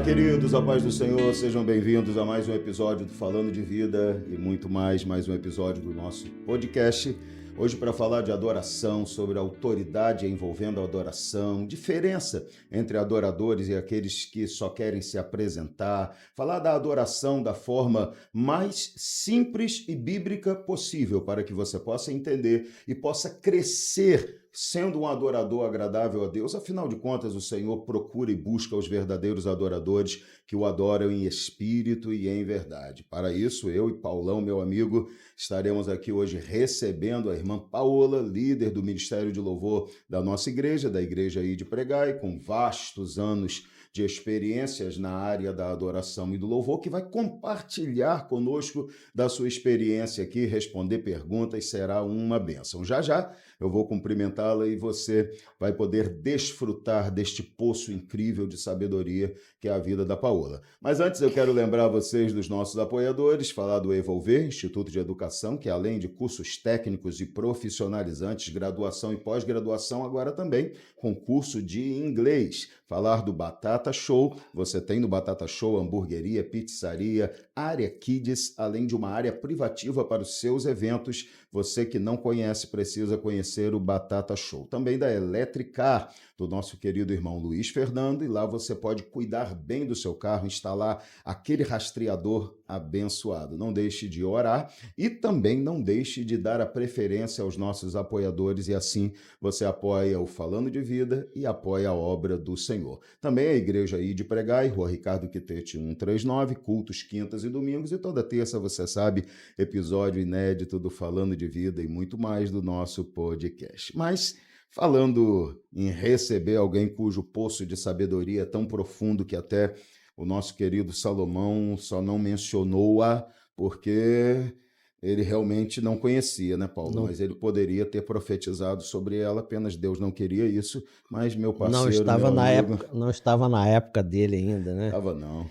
queridos, a paz do Senhor, sejam bem-vindos a mais um episódio do Falando de Vida e muito mais um episódio do nosso podcast. Hoje para falar de adoração, sobre a autoridade envolvendo a adoração, diferença entre adoradores e aqueles que só querem se apresentar, falar da adoração da forma mais simples e bíblica possível para que você possa entender e possa crescer sendo um adorador agradável a Deus. Afinal de contas, o Senhor procura e busca os verdadeiros adoradores que o adoram em espírito e em verdade. Para isso, eu e Paulão, meu amigo, estaremos aqui hoje recebendo a irmã Paola, líder do Ministério de Louvor da nossa igreja, da Igreja aí de Pregai, com vastos anos de experiências na área da adoração e do louvor, que vai compartilhar conosco da sua experiência aqui, responder perguntas, será uma bênção. Já já eu vou cumprimentá-la e você vai poder desfrutar deste poço incrível de sabedoria que é a vida da Paola. Mas antes eu quero lembrar vocês dos nossos apoiadores, falar do Evolver, Instituto de Educação, que além de cursos técnicos e profissionalizantes, graduação e pós-graduação, agora também com curso de inglês. Falar do Batata Show, você tem no Batata Show hamburgueria, pizzaria, área kids, além de uma área privativa para os seus eventos. Você que não conhece, precisa conhecer o Batata Show. Também da Electricar, do nosso querido irmão Luiz Fernando, e lá você pode cuidar bem do seu carro, instalar aquele rastreador abençoado. Não deixe de orar e também não deixe de dar a preferência aos nossos apoiadores e assim você apoia o Falando de Vida e apoia a obra do Senhor. Também a Igreja aí de Pregai, Rua Ricardo Quitete 139, cultos quintas e domingos, e toda terça, você sabe, episódio inédito do Falando de Vida e muito mais do nosso podcast. Mas falando em receber alguém cujo poço de sabedoria é tão profundo que até o nosso querido Salomão só não mencionou-a porque ele realmente não conhecia, né, Paulo? Não, Mas ele poderia ter profetizado sobre ela, apenas Deus não queria isso. Mas meu não parceiro, estava meu na amigo, época, não estava na época dele ainda, né? estava não.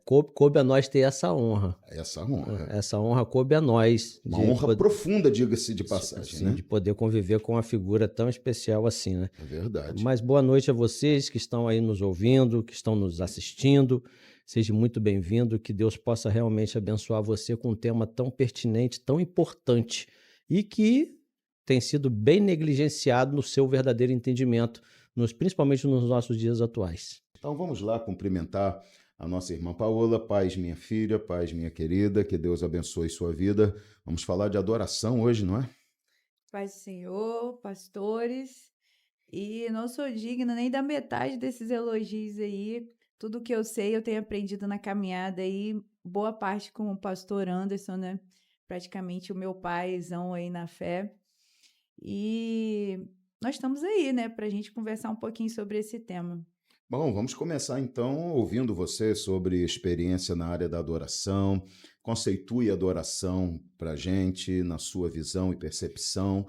Coube a nós ter essa honra. Essa honra. Essa honra coube a nós Uma honra profunda, diga-se de passagem, assim, né? de poder conviver com uma figura tão especial assim, né? É verdade. Mas boa noite a vocês que estão aí nos ouvindo, que estão nos assistindo. Seja muito bem-vindo, que Deus possa realmente abençoar você com um tema tão pertinente, tão importante e que tem sido bem negligenciado no seu verdadeiro entendimento, principalmente nos nossos dias atuais. Então vamos lá cumprimentar a nossa irmã Paola. Paz, minha filha, paz, minha querida, que Deus abençoe sua vida. Vamos falar de adoração hoje, não é? Paz do Senhor, pastores, e não sou digna nem da metade desses elogios aí. Tudo que eu sei, eu tenho aprendido na caminhada aí, boa parte com o pastor Anderson, né? Praticamente o meu paizão aí na fé. E nós estamos aí, né, para a gente conversar um pouquinho sobre esse tema. Bom, vamos começar então ouvindo você sobre experiência na área da adoração. Conceitue a adoração para a gente, na sua visão e percepção.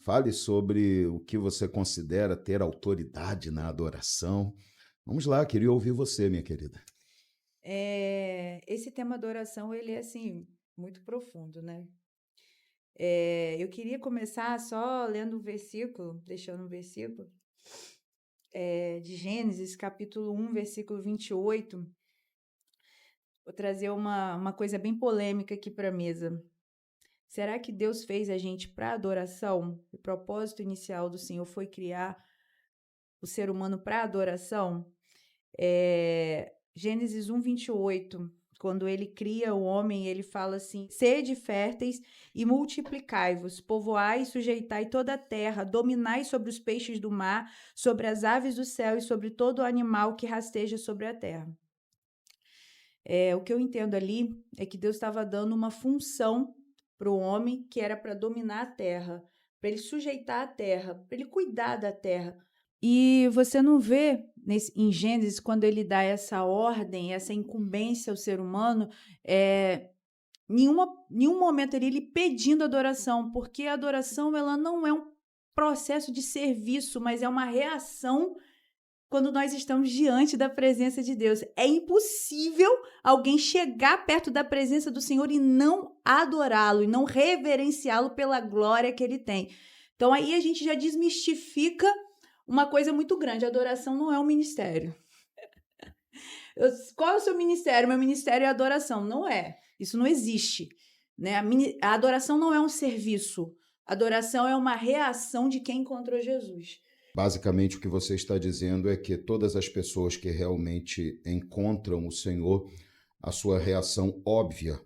Fale sobre o que você considera ter autoridade na adoração. Vamos lá, queria ouvir você, minha querida. Esse tema adoração, ele é, assim, muito profundo, né? Eu queria começar só lendo um versículo, deixando um versículo, de Gênesis, capítulo 1, versículo 28. Vou trazer uma coisa bem polêmica aqui para a mesa. Será que Deus fez a gente para adoração? O propósito inicial do Senhor foi criar o ser humano para adoração? Gênesis 1, 28, quando ele cria o homem, ele fala assim: sede férteis e multiplicai-vos, povoai e sujeitai toda a terra, dominai sobre os peixes do mar, sobre as aves do céu e sobre todo animal que rasteja sobre a terra. O que eu entendo ali é que Deus estava dando uma função para o homem que era para dominar a terra, para ele sujeitar a terra, para ele cuidar da terra. E você não vê em Gênesis, quando ele dá essa ordem, essa incumbência ao ser humano, nenhum momento ele pedindo adoração, porque a adoração ela não é um processo de serviço, mas é uma reação quando nós estamos diante da presença de Deus. É impossível alguém chegar perto da presença do Senhor e não adorá-lo, e não reverenciá-lo pela glória que ele tem. Então aí a gente já desmistifica uma coisa muito grande: a adoração não é um ministério. Qual é o seu ministério? Meu ministério é adoração. Não é. Isso não existe. Né? A adoração não é um serviço. A adoração é uma reação de quem encontrou Jesus. Basicamente, o que você está dizendo é que todas as pessoas que realmente encontram o Senhor, a sua reação óbvia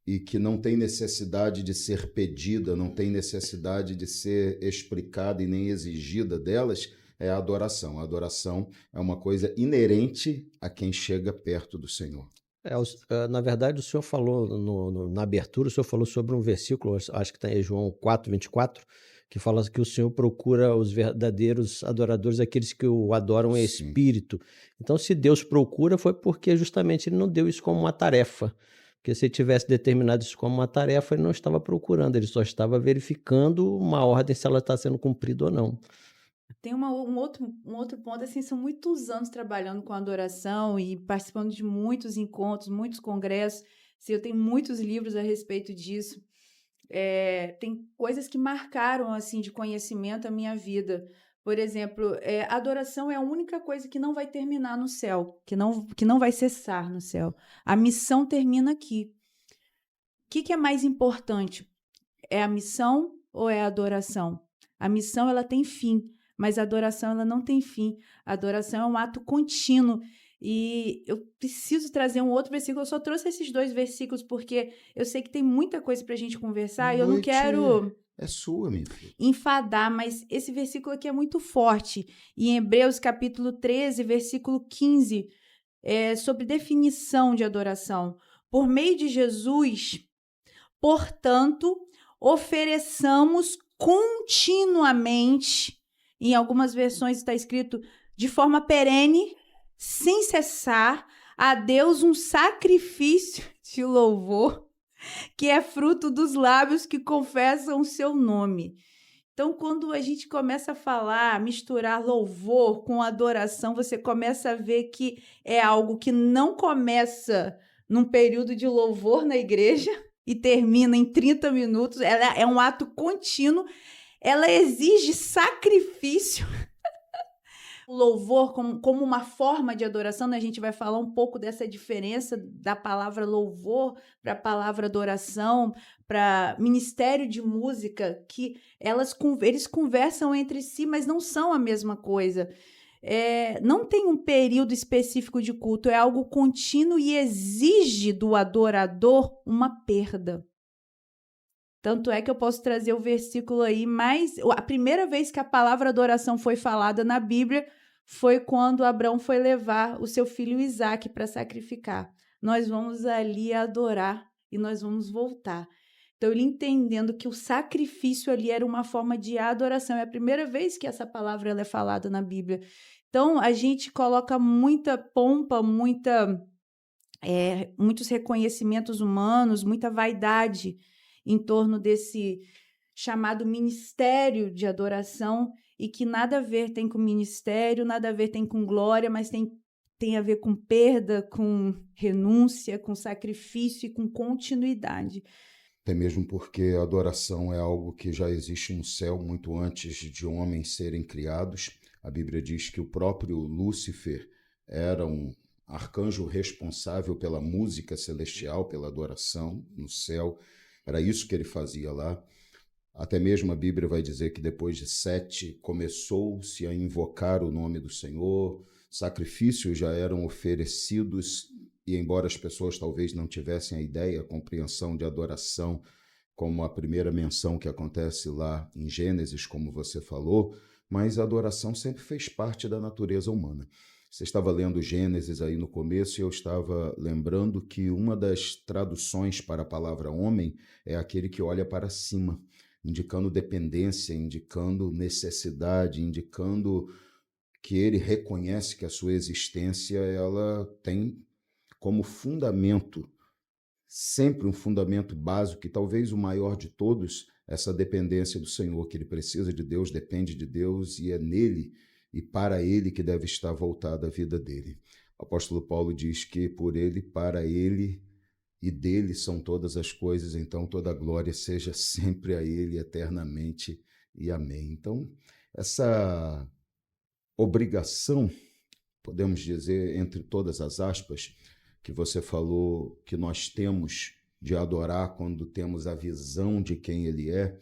e que não tem necessidade de ser pedida, não tem necessidade de ser explicada e nem exigida delas, é a adoração. A adoração é uma coisa inerente a quem chega perto do Senhor. Na verdade, o senhor falou na abertura, o senhor falou sobre um versículo, acho que está em João 4:24, que fala que o Senhor procura os verdadeiros adoradores, aqueles que o adoram em Sim. espírito. Então, se Deus procura, foi porque justamente ele não deu isso como uma tarefa. Porque se ele tivesse determinado isso como uma tarefa, ele não estava procurando, ele só estava verificando uma ordem, se ela está sendo cumprida ou não. Tem um outro ponto, assim, são muitos anos trabalhando com adoração e participando de muitos encontros, muitos congressos. Eu tenho muitos livros a respeito disso. Tem coisas que marcaram, assim, de conhecimento a minha vida. Por exemplo, a adoração é a única coisa que não vai terminar no céu, que não vai cessar no céu. A missão termina aqui. O que é mais importante? É a missão ou é a adoração? A missão, ela tem fim, mas a adoração, ela não tem fim. A adoração é um ato contínuo. E eu preciso trazer um outro versículo. Eu só trouxe esses 2 versículos porque eu sei que tem muita coisa para a gente conversar e eu não quero é sua, minha filha. enfadar, mas esse versículo aqui é muito forte. Em Hebreus, capítulo 13, versículo 15, é sobre definição de adoração. Por meio de Jesus, portanto, ofereçamos continuamente, em algumas versões está escrito de forma perene, sem cessar, a Deus um sacrifício de louvor, que é fruto dos lábios que confessam o seu nome. Então, quando a gente começa a falar, misturar louvor com adoração, você começa a ver que é algo que não começa num período de louvor na igreja e termina em 30 minutos. Ela é um ato contínuo, ela exige sacrifício. O louvor como uma forma de adoração, né? A gente vai falar um pouco dessa diferença da palavra louvor para a palavra adoração, para ministério de música, que eles conversam entre si, mas não são a mesma coisa. Não tem um período específico de culto, é algo contínuo e exige do adorador uma perda. Tanto é que eu posso trazer o versículo aí, mas a primeira vez que a palavra adoração foi falada na Bíblia foi quando Abraão foi levar o seu filho Isaque para sacrificar. Nós vamos ali adorar e nós vamos voltar. Então, ele entendendo que o sacrifício ali era uma forma de adoração. É a primeira vez que essa palavra ela é falada na Bíblia. Então, a gente coloca muita pompa, muitos reconhecimentos humanos, muita vaidade em torno desse chamado ministério de adoração e que nada a ver tem com ministério, nada a ver tem com glória, mas tem a ver com perda, com renúncia, com sacrifício e com continuidade. Até mesmo porque a adoração é algo que já existe no céu muito antes de homens serem criados. A Bíblia diz que o próprio Lúcifer era um arcanjo responsável pela música celestial, pela adoração no céu. Era isso que ele fazia lá. Até mesmo a Bíblia vai dizer que depois de 7 começou-se a invocar o nome do Senhor, sacrifícios já eram oferecidos e embora as pessoas talvez não tivessem a ideia, a compreensão de adoração, como a primeira menção que acontece lá em Gênesis, como você falou, mas a adoração sempre fez parte da natureza humana. Você estava lendo Gênesis aí no começo e eu estava lembrando que uma das traduções para a palavra homem é aquele que olha para cima, indicando dependência, indicando necessidade, indicando que ele reconhece que a sua existência ela tem como fundamento, sempre um fundamento básico, e talvez o maior de todos, essa dependência do Senhor, que ele precisa de Deus, depende de Deus e é nele e para ele que deve estar voltada a vida dele. O apóstolo Paulo diz que por ele, para ele e dele são todas as coisas, então toda a glória seja sempre a ele eternamente e amém. Então, essa obrigação podemos dizer, entre todas as aspas, que você falou que nós temos de adorar quando temos a visão de quem Ele é,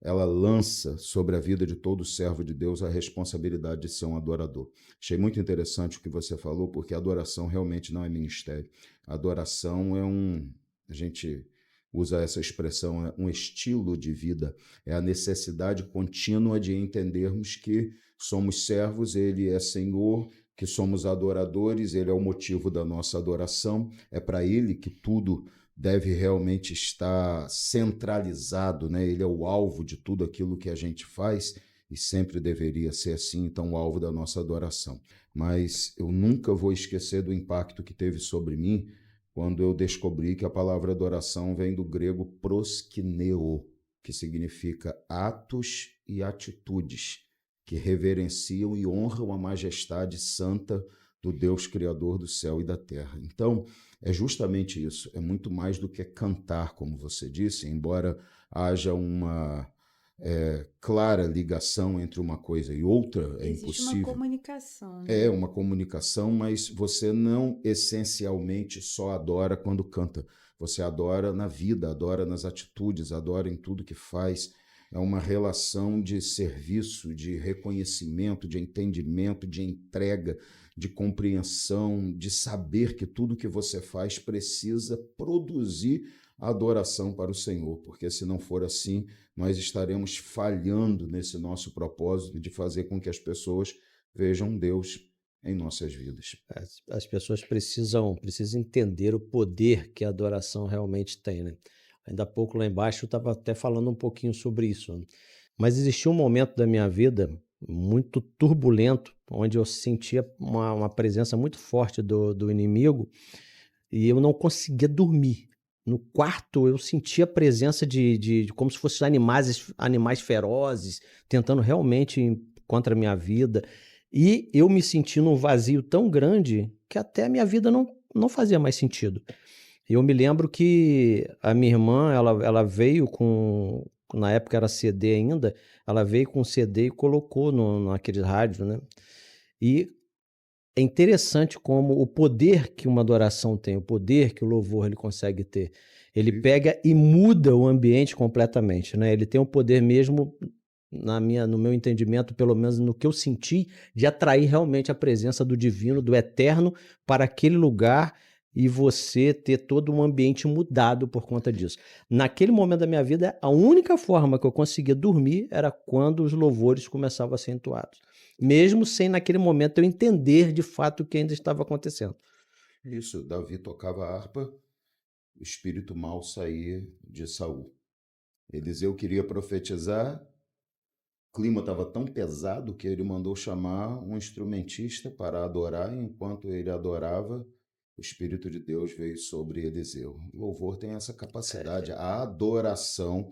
ela lança sobre a vida de todo servo de Deus a responsabilidade de ser um adorador. Achei muito interessante o que você falou, porque a adoração realmente não é ministério. A adoração a gente usa essa expressão, é um estilo de vida, é a necessidade contínua de entendermos que somos servos, Ele é Senhor, que somos adoradores, Ele é o motivo da nossa adoração, é para Ele que tudo deve realmente estar centralizado, né? Ele é o alvo de tudo aquilo que a gente faz e sempre deveria ser assim, então o alvo da nossa adoração. Mas eu nunca vou esquecer do impacto que teve sobre mim quando eu descobri que a palavra adoração vem do grego proskineo, que significa atos e atitudes que reverenciam e honram a majestade santa do Deus Criador do céu e da terra. Então, é justamente isso, é muito mais do que cantar, como você disse, embora haja uma clara ligação entre uma coisa e outra, é Existe impossível. uma comunicação, né? É uma comunicação, mas você não essencialmente só adora quando canta. Você adora na vida, adora nas atitudes, adora em tudo que faz. É uma relação de serviço, de reconhecimento, de entendimento, de entrega, de compreensão, de saber que tudo que você faz precisa produzir adoração para o Senhor, porque se não for assim, nós estaremos falhando nesse nosso propósito de fazer com que as pessoas vejam Deus em nossas vidas. As pessoas precisam entender o poder que a adoração realmente tem, né? Ainda há pouco lá embaixo eu estava até falando um pouquinho sobre isso, né? Mas existiu um momento da minha vida muito turbulento, onde eu sentia uma presença muito forte do inimigo e eu não conseguia dormir. No quarto eu sentia a presença de como se fossem animais ferozes, tentando realmente ir contra a minha vida. E eu me sentindo um vazio tão grande que até a minha vida não fazia mais sentido. Eu me lembro que a minha irmã, ela veio com, na época era CD ainda, ela veio com um CD e colocou naqueles rádios, né? E é interessante como o poder que uma adoração tem, o poder que o louvor ele consegue ter. Ele pega e muda o ambiente completamente, né? Ele tem o poder mesmo, no meu entendimento, pelo menos no que eu senti, de atrair realmente a presença do divino, do eterno, para aquele lugar e você ter todo um ambiente mudado por conta disso. Naquele momento da minha vida, a única forma que eu conseguia dormir era quando os louvores começavam a ser entoados. Mesmo sem, naquele momento, eu entender de fato o que ainda estava acontecendo. Isso, Davi tocava harpa, o espírito mau saía de Saul. Eliseu queria profetizar, o clima estava tão pesado que ele mandou chamar um instrumentista para adorar, e enquanto ele adorava, o Espírito de Deus veio sobre Eliseu. O louvor tem essa capacidade, a adoração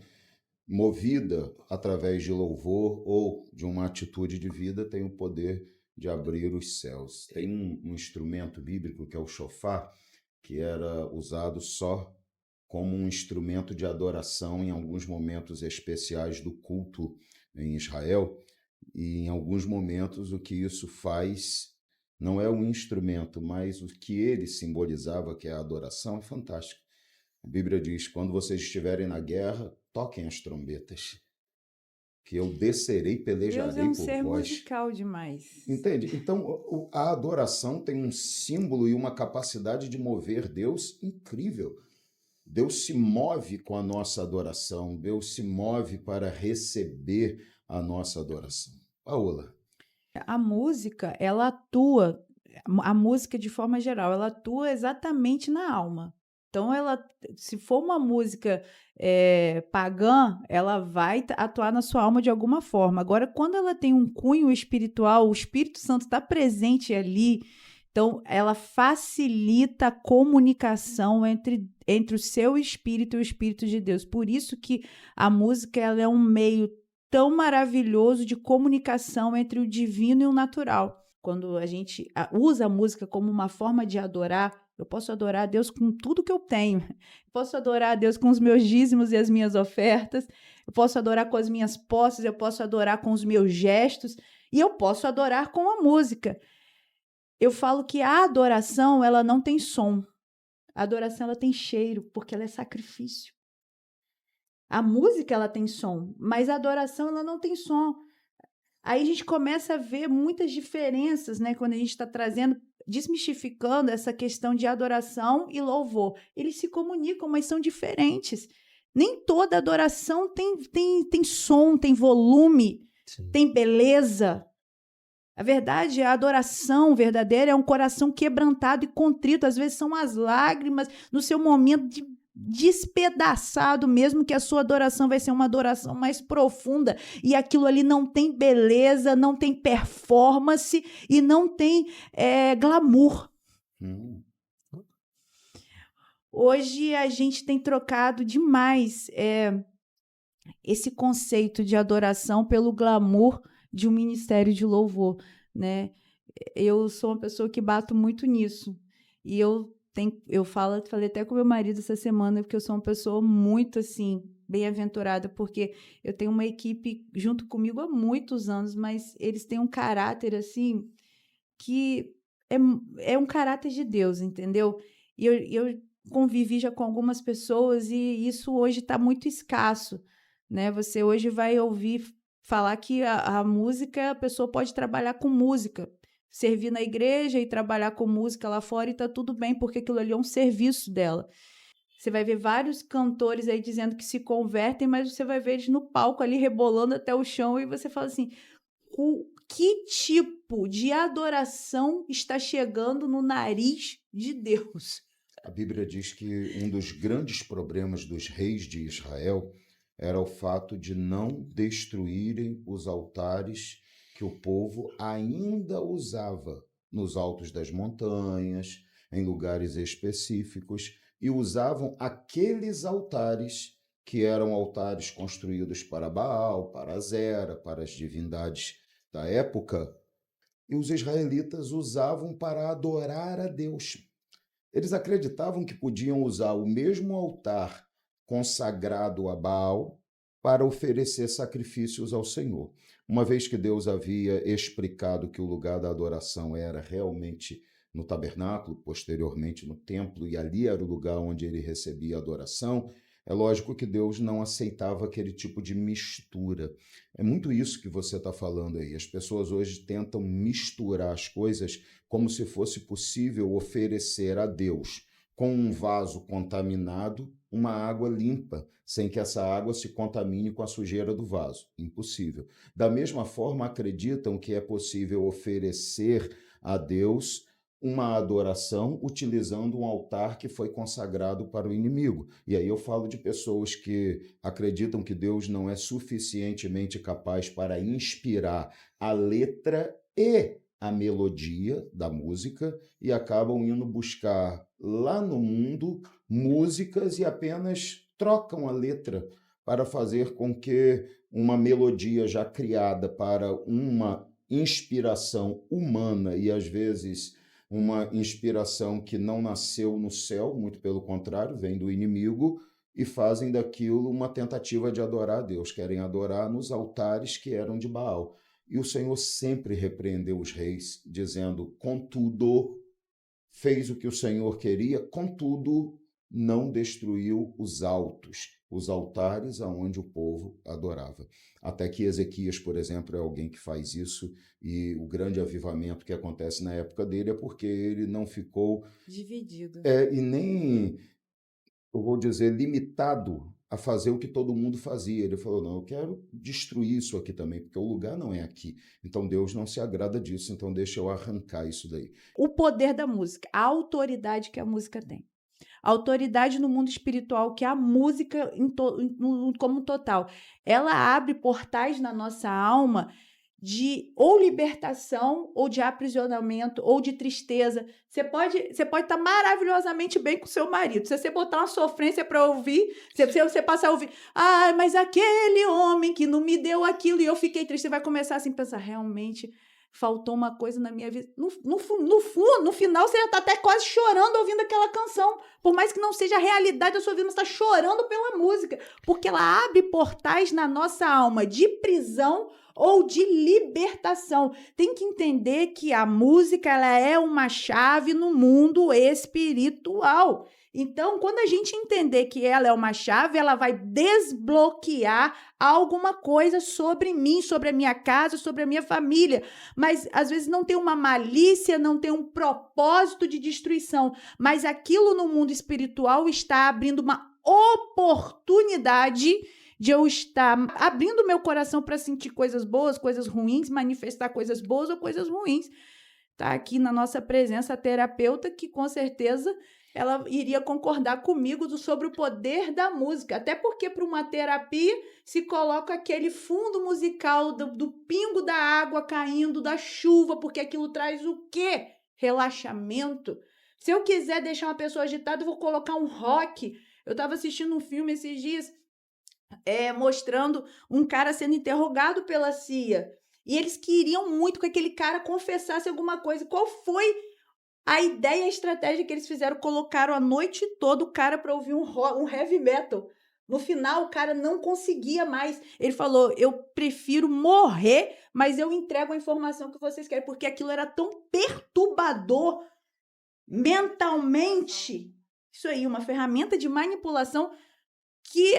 movida através de louvor ou de uma atitude de vida tem o poder de abrir os céus. Tem um instrumento bíblico que é o shofar, que era usado só como um instrumento de adoração em alguns momentos especiais do culto em Israel, e em alguns momentos o que isso faz não é um instrumento, mas o que ele simbolizava, que é a adoração, é fantástico. A Bíblia diz, quando vocês estiverem na guerra, toquem as trombetas, que eu descerei e pelejarei Deus é um por ser vós. musical demais. Entende? Então, a adoração tem um símbolo e uma capacidade de mover Deus incrível. Deus se move com a nossa adoração, Deus se move para receber a nossa adoração. Paola. A música, ela atua, a música de forma geral, ela atua exatamente na alma. Então, se for uma música pagã, ela vai atuar na sua alma de alguma forma. Agora, quando ela tem um cunho espiritual, o Espírito Santo está presente ali, então ela facilita a comunicação entre o seu espírito e o Espírito de Deus. Por isso que a música ela é um meio tão maravilhoso de comunicação entre o divino e o natural. Quando a gente usa a música como uma forma de adorar, eu posso adorar a Deus com tudo que eu tenho. Eu posso adorar a Deus com os meus dízimos e as minhas ofertas. Eu posso adorar com as minhas posses. Eu posso adorar com os meus gestos. E eu posso adorar com a música. Eu falo que a adoração, ela não tem som. A adoração, ela tem cheiro, porque ela é sacrifício. A música, ela tem som, mas a adoração, ela não tem som. Aí a gente começa a ver muitas diferenças, né? Quando a gente está desmistificando essa questão de adoração e louvor. Eles se comunicam, mas são diferentes. Nem toda adoração tem som, tem volume, Sim. tem beleza. A verdade, a adoração verdadeira é um coração quebrantado e contrito. Às vezes são as lágrimas no seu momento de despedaçado mesmo, que a sua adoração vai ser uma adoração mais profunda, e aquilo ali não tem beleza, não tem performance e não tem glamour. Hoje a gente tem trocado demais esse conceito de adoração pelo glamour de um ministério de louvor, né? Eu sou uma pessoa que bato muito nisso, e eu falei até com meu marido essa semana, porque eu sou uma pessoa muito, assim, bem-aventurada, porque eu tenho uma equipe junto comigo há muitos anos, mas eles têm um caráter, assim, que é um caráter de Deus, entendeu? E eu convivi já com algumas pessoas e isso hoje está muito escasso, né? Você hoje vai ouvir falar que a música, a pessoa pode trabalhar com música, servir na igreja e trabalhar com música lá fora e tá tudo bem, porque aquilo ali é um serviço dela. Você vai ver vários cantores aí dizendo que se convertem, mas você vai ver eles no palco ali rebolando até o chão e você fala assim, que tipo de adoração está chegando no nariz de Deus? A Bíblia diz que um dos grandes problemas dos reis de Israel era o fato de não destruírem os altares que o povo ainda usava nos altos das montanhas, em lugares específicos, e usavam aqueles altares que eram altares construídos para Baal, para Azera, para as divindades da época, e os israelitas usavam para adorar a Deus. Eles acreditavam que podiam usar o mesmo altar consagrado a Baal para oferecer sacrifícios ao Senhor. Uma vez que Deus havia explicado que o lugar da adoração era realmente no tabernáculo, posteriormente no templo, e ali era o lugar onde ele recebia a adoração, é lógico que Deus não aceitava aquele tipo de mistura. É muito isso que você está falando aí. As pessoas hoje tentam misturar as coisas como se fosse possível oferecer a Deus, com um vaso contaminado, uma água limpa, sem que essa água se contamine com a sujeira do vaso. Impossível. Da mesma forma, acreditam que é possível oferecer a Deus uma adoração utilizando um altar que foi consagrado para o inimigo. E aí eu falo de pessoas que acreditam que Deus não é suficientemente capaz para inspirar a letra e a melodia da música e acabam indo buscar lá no mundo músicas e apenas trocam a letra para fazer com que uma melodia já criada para uma inspiração humana e às vezes uma inspiração que não nasceu no céu, muito pelo contrário, vem do inimigo, e fazem daquilo uma tentativa de adorar a Deus, querem adorar nos altares que eram de Baal. E o Senhor sempre repreendeu os reis, dizendo, contudo, fez o que o Senhor queria, contudo, não destruiu os altares aonde o povo adorava. Até que Ezequias, por exemplo, é alguém que faz isso, e o grande avivamento que acontece na época dele é porque ele não ficou dividido. E nem, eu vou dizer, limitado a fazer o que todo mundo fazia. Ele falou, não, eu quero destruir isso aqui também, porque o lugar não é aqui. Então Deus não se agrada disso, então deixa eu arrancar isso daí. O poder da música, a autoridade que a música tem. A autoridade no mundo espiritual que a música como total. Ela abre portais na nossa alma de ou libertação, ou de aprisionamento, ou de tristeza. Você pode estar maravilhosamente bem com o seu marido. Se você botar uma sofrência para ouvir, você passar a ouvir, mas aquele homem que não me deu aquilo e eu fiquei triste, você vai começar assim a pensar, realmente, faltou uma coisa na minha vida. No final, você já está até quase chorando ouvindo aquela canção. Por mais que não seja a realidade da sua vida, você está chorando pela música. Porque ela abre portais na nossa alma de prisão ou de libertação. Tem que entender que a música ela é uma chave no mundo espiritual. Então, quando a gente entender que ela é uma chave, ela vai desbloquear alguma coisa sobre mim, sobre a minha casa, sobre a minha família. Mas, às vezes, não tem uma malícia, não tem um propósito de destruição. Mas aquilo no mundo espiritual está abrindo uma oportunidade de eu estar abrindo meu coração para sentir coisas boas, coisas ruins, manifestar coisas boas ou coisas ruins. Tá aqui na nossa presença a terapeuta que, com certeza, ela iria concordar comigo sobre o poder da música. Até porque, para uma terapia, se coloca aquele fundo musical do pingo da água caindo, da chuva, porque aquilo traz o quê? Relaxamento. Se eu quiser deixar uma pessoa agitada, eu vou colocar um rock. Eu estava assistindo um filme esses dias, mostrando um cara sendo interrogado pela CIA. E eles queriam muito que aquele cara confessasse alguma coisa. Qual foi a ideia e a estratégia que eles fizeram? Colocaram a noite toda o cara para ouvir um heavy metal. No final, o cara não conseguia mais. Ele falou, eu prefiro morrer, mas eu entrego a informação que vocês querem, porque aquilo era tão perturbador mentalmente. Isso aí, uma ferramenta de manipulação que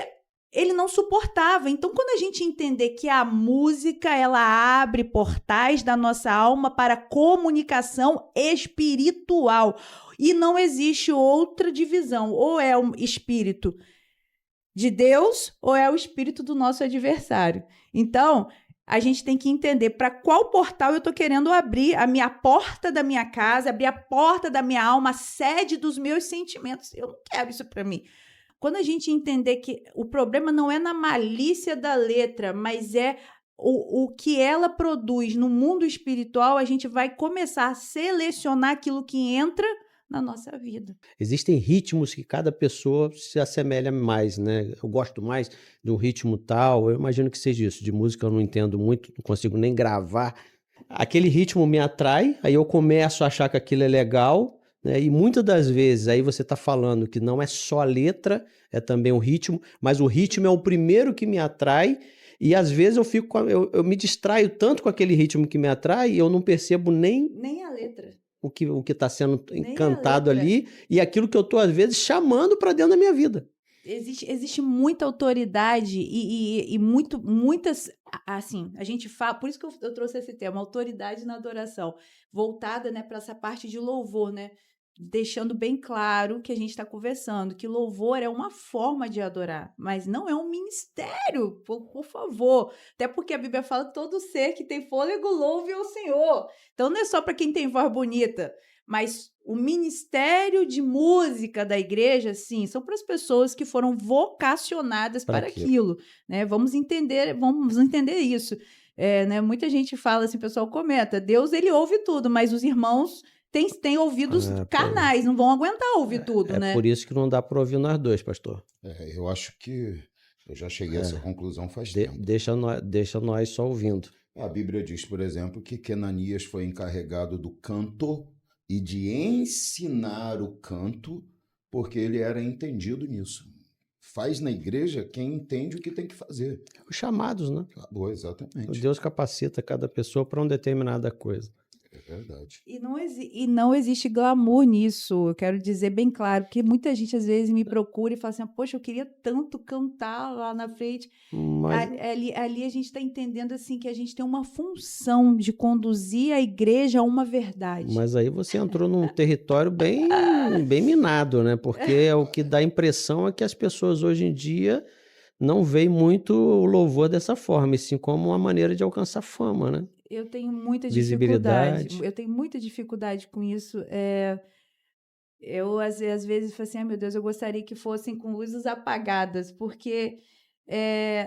ele não suportava. Então, quando a gente entender que a música, ela abre portais da nossa alma para comunicação espiritual. E não existe outra divisão. Ou é o espírito de Deus, ou é o espírito do nosso adversário. Então, a gente tem que entender para qual portal eu estou querendo abrir a minha porta da minha casa, abrir a porta da minha alma, a sede dos meus sentimentos. Eu não quero isso para mim. Quando a gente entender que o problema não é na malícia da letra, mas é o que ela produz no mundo espiritual, a gente vai começar a selecionar aquilo que entra na nossa vida. Existem ritmos que cada pessoa se assemelha mais, né? Eu gosto mais de um ritmo tal, eu imagino que seja isso. De música eu não entendo muito, não consigo nem gravar. Aquele ritmo me atrai, aí eu começo a achar que aquilo é legal, né? E muitas das vezes aí você está falando que não é só a letra, é também o ritmo, mas o ritmo é o primeiro que me atrai, e às vezes eu me distraio tanto com aquele ritmo que me atrai e eu não percebo nem a letra. O que está sendo cantado ali e aquilo que eu estou, às vezes, chamando para dentro da minha vida. Existe muita autoridade e muitas, assim, a gente fala, por isso que eu trouxe esse tema, autoridade na adoração, voltada, né, para essa parte de louvor, né, deixando bem claro que a gente está conversando, que louvor é uma forma de adorar, mas não é um ministério, por favor. Até porque a Bíblia fala que todo ser que tem fôlego louve ao Senhor. Então não é só para quem tem voz bonita, mas o ministério de música da igreja, sim, são para as pessoas que foram vocacionadas para aquilo, né? Vamos entender isso. Né? Muita gente fala assim, o pessoal comenta, Deus ele ouve tudo, mas os irmãos tem ouvidos carnais, não vão aguentar ouvir tudo, né? É por isso que não dá para ouvir nós dois, pastor. Eu acho que eu já cheguei a essa conclusão faz tempo. Deixa nós só ouvindo. A Bíblia diz, por exemplo, que Kenanias foi encarregado do canto e de ensinar o canto, porque ele era entendido nisso. Faz na igreja quem entende o que tem que fazer. Os chamados, né? Exatamente. Deus capacita cada pessoa para uma determinada coisa. É verdade. E não existe glamour nisso, eu quero dizer bem claro, porque muita gente às vezes me procura e fala assim, poxa, eu queria tanto cantar lá na frente. Mas... Ali a gente está entendendo assim que a gente tem uma função de conduzir a igreja a uma verdade. Mas aí você entrou num território bem minado, né? Porque é o que dá a impressão é que as pessoas hoje em dia não veem muito o louvor dessa forma, e sim como uma maneira de alcançar fama, né? Eu tenho muita dificuldade. Eu tenho muita dificuldade com isso. Eu, às vezes, falo assim, meu Deus, eu gostaria que fossem com luzes apagadas, porque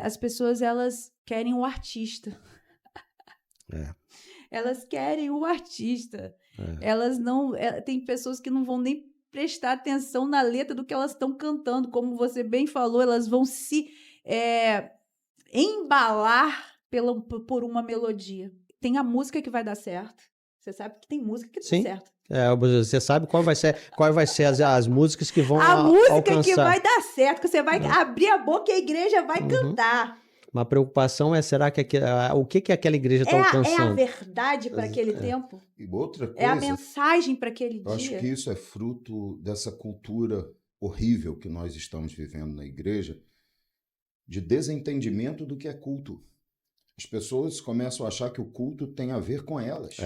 as pessoas, elas querem o artista. Elas querem o artista. Elas não... tem pessoas que não vão nem prestar atenção na letra do que elas estão cantando. Como você bem falou, elas vão se embalar por uma melodia. tem a música que vai dar certo. Você sabe que tem música que dá Sim. certo. Você sabe qual vai ser as músicas que vão A música alcançar. que vai dar certo, que você vai abrir a boca e a igreja vai cantar. Uma preocupação é, será que o que aquela igreja está É a alcançando? verdade para aquele tempo? E outra coisa, É a mensagem para aquele eu acho dia? que isso é fruto dessa cultura horrível que nós estamos vivendo na igreja, de desentendimento do que é culto. As pessoas começam a achar que o culto tem a ver com elas.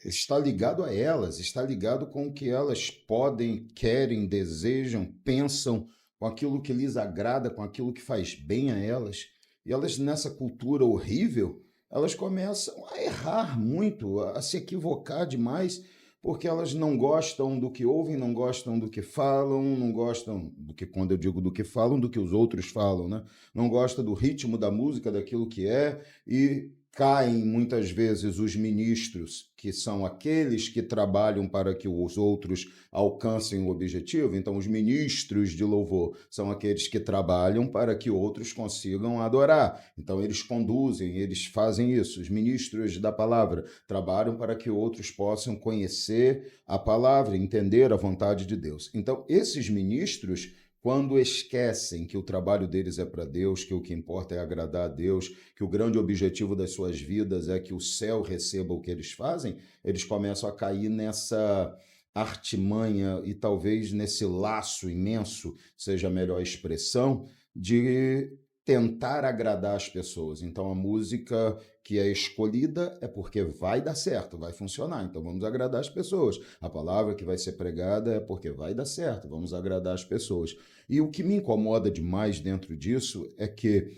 Está ligado a elas, está ligado com o que elas podem, querem, desejam, pensam, com aquilo que lhes agrada, com aquilo que faz bem a elas. E elas, nessa cultura horrível, elas começam a errar muito, a se equivocar demais, porque elas não gostam do que ouvem, não gostam do que falam, não gostam do que, quando eu digo do que falam, do que os outros falam, né? Não gostam do ritmo da música, daquilo que é, e caem muitas vezes os ministros, que são aqueles que trabalham para que os outros alcancem o objetivo. Então, os ministros de louvor são aqueles que trabalham para que outros consigam adorar. Então, eles conduzem, eles fazem isso. Os ministros da palavra trabalham para que outros possam conhecer a palavra, entender a vontade de Deus. Então, esses ministros, quando esquecem que o trabalho deles é para Deus, que o que importa é agradar a Deus, que o grande objetivo das suas vidas é que o céu receba o que eles fazem, eles começam a cair nessa artimanha e talvez nesse laço imenso, seja a melhor expressão, de tentar agradar as pessoas. Então, a música que é escolhida é porque vai dar certo, vai funcionar. Então, vamos agradar as pessoas. A palavra que vai ser pregada é porque vai dar certo, vamos agradar as pessoas. E o que me incomoda demais dentro disso é que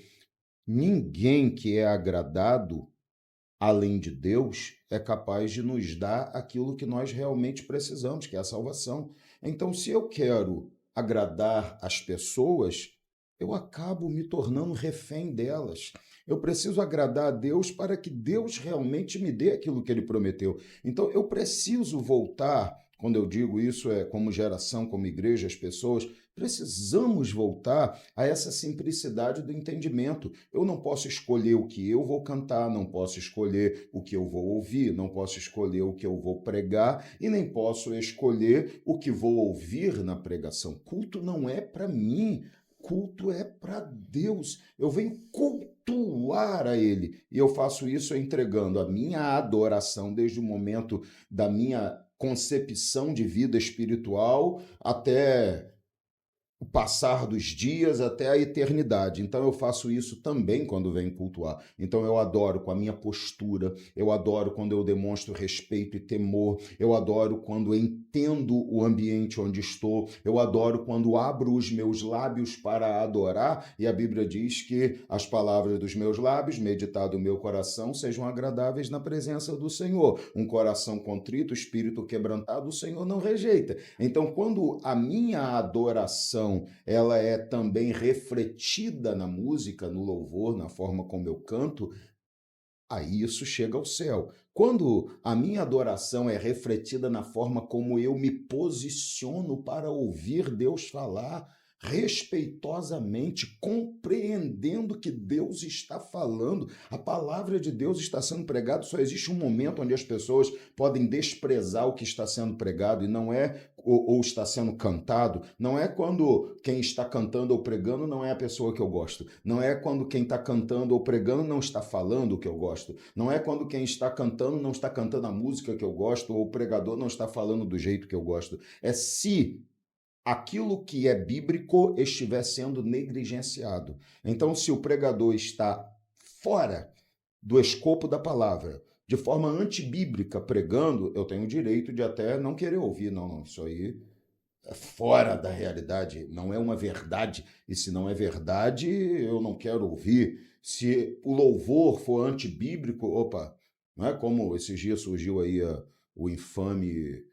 ninguém que é agradado, além de Deus, é capaz de nos dar aquilo que nós realmente precisamos, que é a salvação. Então, se eu quero agradar as pessoas, eu acabo me tornando refém delas. Eu preciso agradar a Deus para que Deus realmente me dê aquilo que Ele prometeu. Então, eu preciso voltar, quando eu digo isso, é como geração, como igreja, as pessoas, precisamos voltar a essa simplicidade do entendimento. Eu não posso escolher o que eu vou cantar, não posso escolher o que eu vou ouvir, não posso escolher o que eu vou pregar e nem posso escolher o que vou ouvir na pregação. Culto não é para mim. Culto é para Deus. Eu venho cultuar a Ele. E eu faço isso entregando a minha adoração desde o momento da minha concepção de vida espiritual até o passar dos dias, até a eternidade. Então eu faço isso também quando venho cultuar. Então eu adoro com a minha postura, eu adoro quando eu demonstro respeito e temor, eu adoro quando entendo o ambiente onde estou, eu adoro quando abro os meus lábios para adorar, e a Bíblia diz que as palavras dos meus lábios, meditado o meu coração, sejam agradáveis na presença do Senhor. Um coração contrito, espírito quebrantado, o Senhor não rejeita. Então, quando a minha adoração ela é também refletida na música, no louvor, na forma como eu canto, aí isso chega ao céu. Quando a minha adoração é refletida na forma como eu me posiciono para ouvir Deus falar, respeitosamente, compreendendo que Deus está falando, a palavra de Deus está sendo pregada, só existe um momento onde as pessoas podem desprezar o que está sendo pregado e não é ou está sendo cantado, não é quando quem está cantando ou pregando não é a pessoa que eu gosto, não é quando quem está cantando ou pregando não está falando o que eu gosto, não é quando quem está cantando não está cantando a música que eu gosto ou o pregador não está falando do jeito que eu gosto, é se aquilo que é bíblico estiver sendo negligenciado. Então, se o pregador está fora do escopo da palavra, de forma antibíblica, pregando, eu tenho o direito de até não querer ouvir. Não, isso aí é fora da realidade, não é uma verdade. E se não é verdade, eu não quero ouvir. Se o louvor for antibíblico, opa, não é como esses dias surgiu aí o infame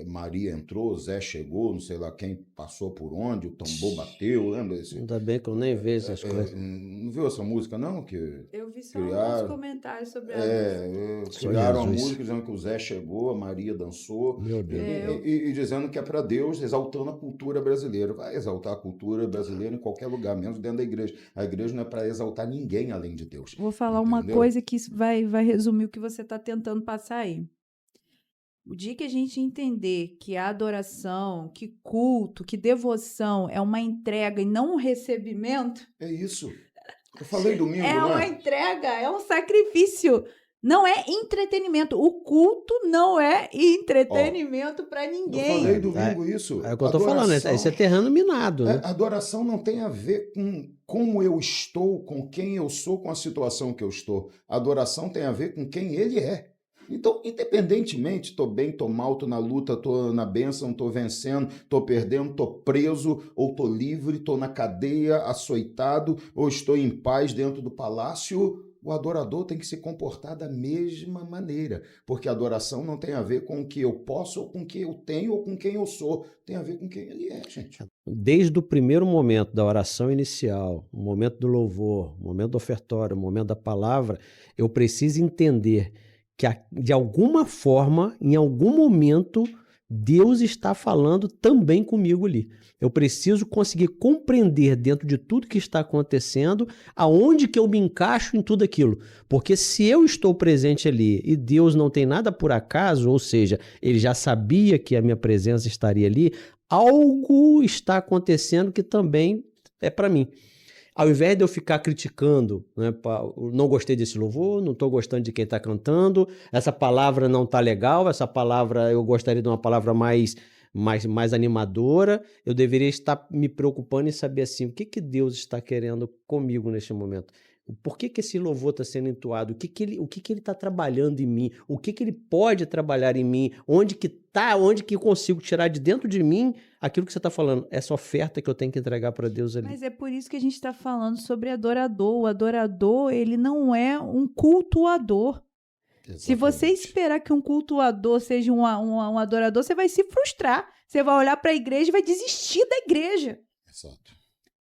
Maria entrou, Zé chegou, não sei lá quem passou por onde, o tambor bateu, lembra esse? Ainda bem que eu nem vejo essas coisas. Não viu essa música, não? Que Eu vi só criaram, alguns comentários sobre a música. Só criaram a Jesus. música dizendo que o Zé chegou, a Maria dançou, Meu Deus. e dizendo que é para Deus, exaltando a cultura brasileira. Vai exaltar a cultura brasileira em qualquer lugar, menos dentro da igreja. A igreja não é para exaltar ninguém além de Deus. Vou falar uma Entendeu? coisa que vai resumir o que você está tentando passar aí. O dia que a gente entender que a adoração, que culto, que devoção é uma entrega e não um recebimento, É isso. Eu falei domingo, é né? uma entrega, é um sacrifício. Não é entretenimento. O culto não é entretenimento para Eu ninguém. falei domingo isso. É o que eu tô falando, esse é terreno minado, né? Adoração não tem a ver com como eu estou, com quem eu sou, com a situação que eu estou. Adoração tem a ver com quem ele é. Então, independentemente, estou bem, estou mal, estou na luta, estou na bênção, estou vencendo, estou perdendo, estou preso, ou estou livre, estou na cadeia, açoitado, ou estou em paz dentro do palácio, o adorador tem que se comportar da mesma maneira, porque a adoração não tem a ver com o que eu posso, ou com o que eu tenho, ou com quem eu sou, tem a ver com quem ele é, gente. Desde o primeiro momento da oração inicial, o momento do louvor, o momento do ofertório, o momento da palavra, eu preciso entender que de alguma forma, em algum momento, Deus está falando também comigo ali. Eu preciso conseguir compreender dentro de tudo que está acontecendo aonde que eu me encaixo em tudo aquilo. Porque se eu estou presente ali e Deus não tem nada por acaso, ou seja, ele já sabia que a minha presença estaria ali, algo está acontecendo que também é para mim. Ao invés de eu ficar criticando, né, não gostei desse louvor, não estou gostando de quem está cantando, essa palavra não está legal, essa palavra, eu gostaria de uma palavra mais animadora, eu deveria estar me preocupando em saber assim, o que Deus está querendo comigo neste momento? Por que esse louvor está sendo entoado? O que ele está trabalhando em mim? O que ele pode trabalhar em mim? Onde que eu consigo tirar de dentro de mim aquilo que você está falando? Essa oferta que eu tenho que entregar para Deus ali. Mas é por isso que a gente está falando sobre adorador. O adorador, ele não é um cultuador. Exatamente. Se você esperar que um cultuador seja um adorador, você vai se frustrar. Você vai olhar para a igreja e vai desistir da igreja. Exato.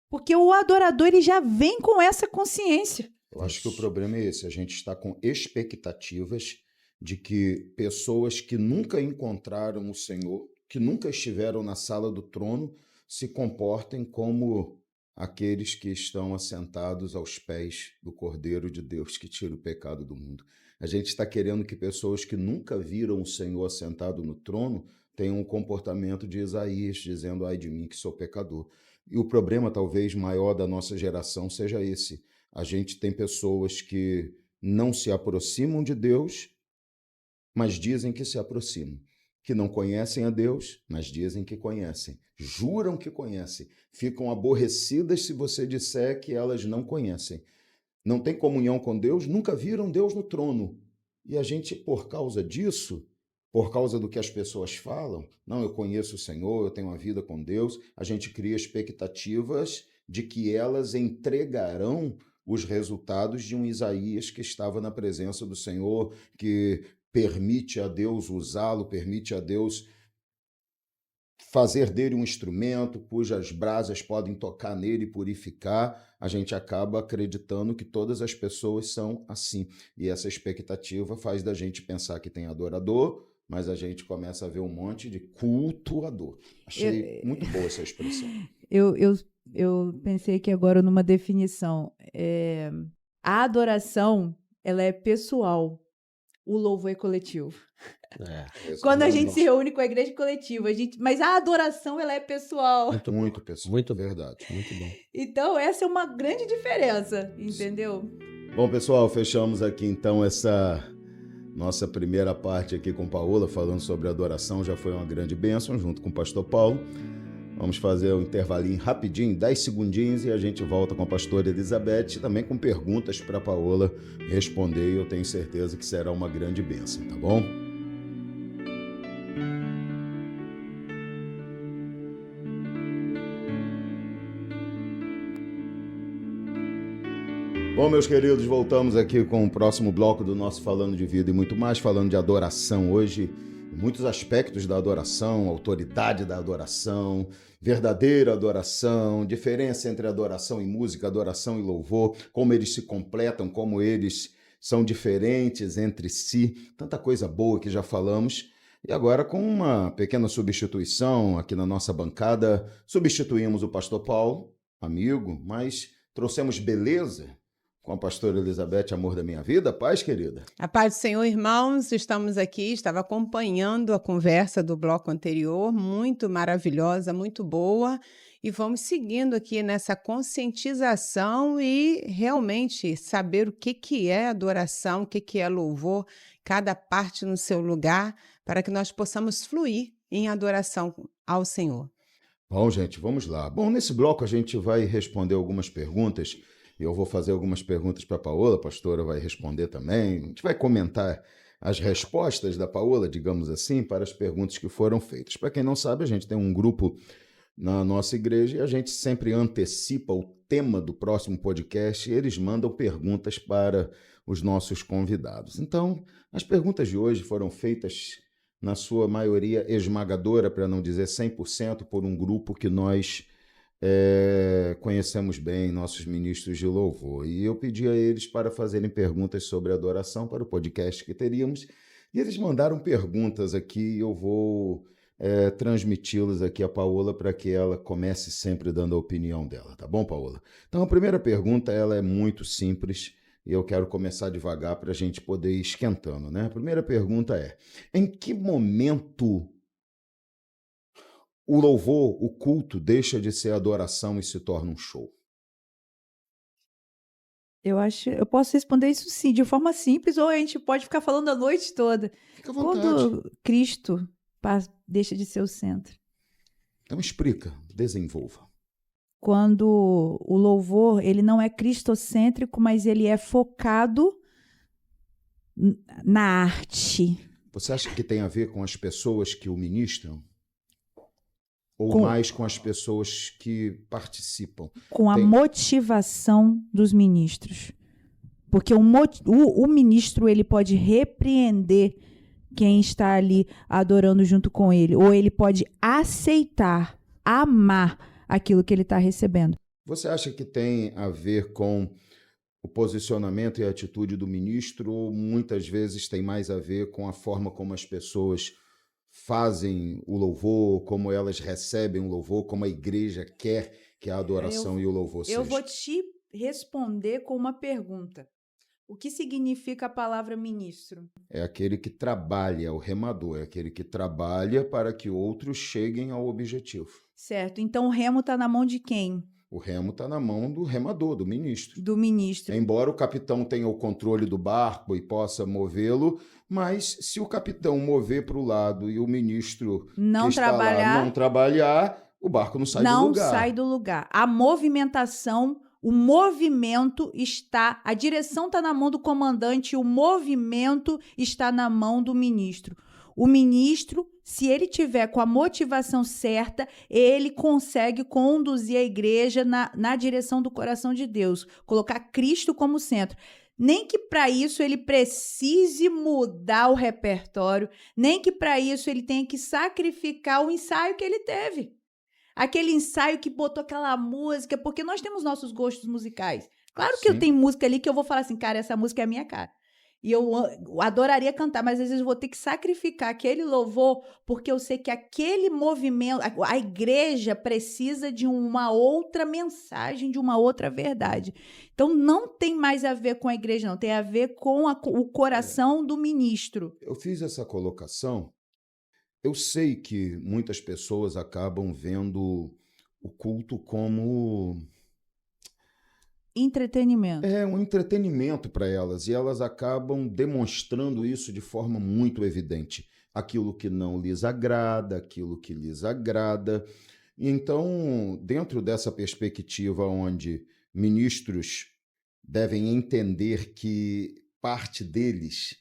Porque o adorador, ele já vem com essa consciência. Eu acho que o problema é esse. A gente está com expectativas de que pessoas que nunca encontraram o Senhor, que nunca estiveram na sala do trono, se comportem como aqueles que estão assentados aos pés do Cordeiro de Deus que tira o pecado do mundo. A gente está querendo que pessoas que nunca viram o Senhor assentado no trono tenham um comportamento de Isaías, dizendo, ai de mim que sou pecador. E o problema talvez maior da nossa geração seja esse. A gente tem pessoas que não se aproximam de Deus, mas dizem que se aproximam. Que não conhecem a Deus, mas dizem que conhecem. Juram que conhecem. Ficam aborrecidas se você disser que elas não conhecem. Não têm comunhão com Deus, nunca viram Deus no trono. E a gente, por causa disso, por causa do que as pessoas falam, não, eu conheço o Senhor, eu tenho uma vida com Deus, a gente cria expectativas de que elas entregarão os resultados de um Isaías que estava na presença do Senhor, que permite a Deus usá-lo, permite a Deus fazer dele um instrumento cujas brasas podem tocar nele e purificar. A gente acaba acreditando que todas as pessoas são assim. E essa expectativa faz da gente pensar que tem adorador, mas a gente começa a ver um monte de cultuador. Achei muito boa essa expressão. Eu pensei aqui agora numa definição. A adoração, ela é pessoal. O louvor é coletivo. Quando a gente se reúne com a igreja coletiva, mas a adoração, ela é pessoal. Muito pessoal. Muito verdade. Muito bom. Então, essa é uma grande diferença, entendeu? Bom, pessoal, fechamos aqui então essa nossa primeira parte aqui com Paola, falando sobre adoração. Já foi uma grande bênção, junto com o pastor Paulo. Vamos fazer um intervalinho rapidinho, 10 segundinhos, e a gente volta com a pastora Elizabeth, também com perguntas para a Paola responder, e eu tenho certeza que será uma grande bênção, tá bom? Bom, meus queridos, voltamos aqui com o próximo bloco do nosso Falando de Vida e muito mais, falando de adoração. Hoje muitos aspectos da adoração, autoridade da adoração, verdadeira adoração, diferença entre adoração e música, adoração e louvor, como eles se completam, como eles são diferentes entre si, tanta coisa boa que já falamos. E agora, com uma pequena substituição aqui na nossa bancada, substituímos o pastor Paulo, amigo, mas trouxemos beleza com a pastora Elizabeth, amor da minha vida. Paz, querida. A paz do Senhor, irmãos, estamos aqui, estava acompanhando a conversa do bloco anterior, muito maravilhosa, muito boa, e vamos seguindo aqui nessa conscientização e realmente saber o que é adoração, o que é louvor, cada parte no seu lugar, para que nós possamos fluir em adoração ao Senhor. Bom, gente, vamos lá. Bom, nesse bloco a gente vai responder algumas perguntas. Eu vou fazer algumas perguntas para a Paola, a pastora vai responder também. A gente vai comentar as respostas da Paola, digamos assim, para as perguntas que foram feitas. Para quem não sabe, a gente tem um grupo na nossa igreja e a gente sempre antecipa o tema do próximo podcast e eles mandam perguntas para os nossos convidados. Então, as perguntas de hoje foram feitas, na sua maioria esmagadora, para não dizer 100%, por um grupo que nós conhecemos bem, nossos ministros de louvor. E eu pedi a eles para fazerem perguntas sobre adoração para o podcast que teríamos. E eles mandaram perguntas aqui e eu vou transmiti-las aqui a Paola para que ela comece sempre dando a opinião dela. Tá bom, Paola? Então, a primeira pergunta ela é muito simples e eu quero começar devagar para a gente poder ir esquentando, né? A primeira pergunta é: em que momento o louvor, o culto, deixa de ser adoração e se torna um show? Eu posso responder isso sim, de forma simples, ou a gente pode ficar falando a noite toda. Fica à vontade. Quando Cristo deixa de ser o centro. Então explica, desenvolva. Quando o louvor, ele não é cristocêntrico, mas ele é focado na arte. Você acha que tem a ver com as pessoas que o ministram? Ou mais com as pessoas que participam? Com a motivação dos ministros. Porque o ministro ele pode repreender quem está ali adorando junto com ele. Ou ele pode aceitar, amar aquilo que ele está recebendo. Você acha que tem a ver com o posicionamento e a atitude do ministro? Ou muitas vezes tem mais a ver com a forma como as pessoas fazem o louvor, como elas recebem o louvor, como a igreja quer que a adoração e o louvor seja? Eu vou te responder com uma pergunta. O que significa a palavra ministro? É aquele que trabalha, o remador, é aquele que trabalha para que outros cheguem ao objetivo. Certo. Então o remo está na mão de quem? O remo está na mão do remador, do ministro. Do ministro. Embora o capitão tenha o controle do barco e possa movê-lo, mas se o capitão mover para o lado e o ministro não trabalhar, o barco não sai do lugar. Não sai do lugar. A movimentação, o movimento está, a direção está na mão do comandante, o movimento está na mão do ministro. O ministro, se ele tiver com a motivação certa, ele consegue conduzir a igreja na direção do coração de Deus, colocar Cristo como centro. Nem que para isso ele precise mudar o repertório, nem que para isso ele tenha que sacrificar o ensaio que ele teve. Aquele ensaio que botou aquela música, porque nós temos nossos gostos musicais. Claro que eu tenho música ali que eu vou falar assim, cara, essa música é a minha cara. E eu adoraria cantar, mas às vezes eu vou ter que sacrificar aquele louvor, porque eu sei que aquele movimento, a igreja precisa de uma outra mensagem, de uma outra verdade. Então não tem mais a ver com a igreja, não. Tem a ver com o coração do ministro. Eu fiz essa colocação. Eu sei que muitas pessoas acabam vendo o culto como entretenimento. É um entretenimento para elas e elas acabam demonstrando isso de forma muito evidente. Aquilo que não lhes agrada, aquilo que lhes agrada. Então, dentro dessa perspectiva onde ministros devem entender que parte deles,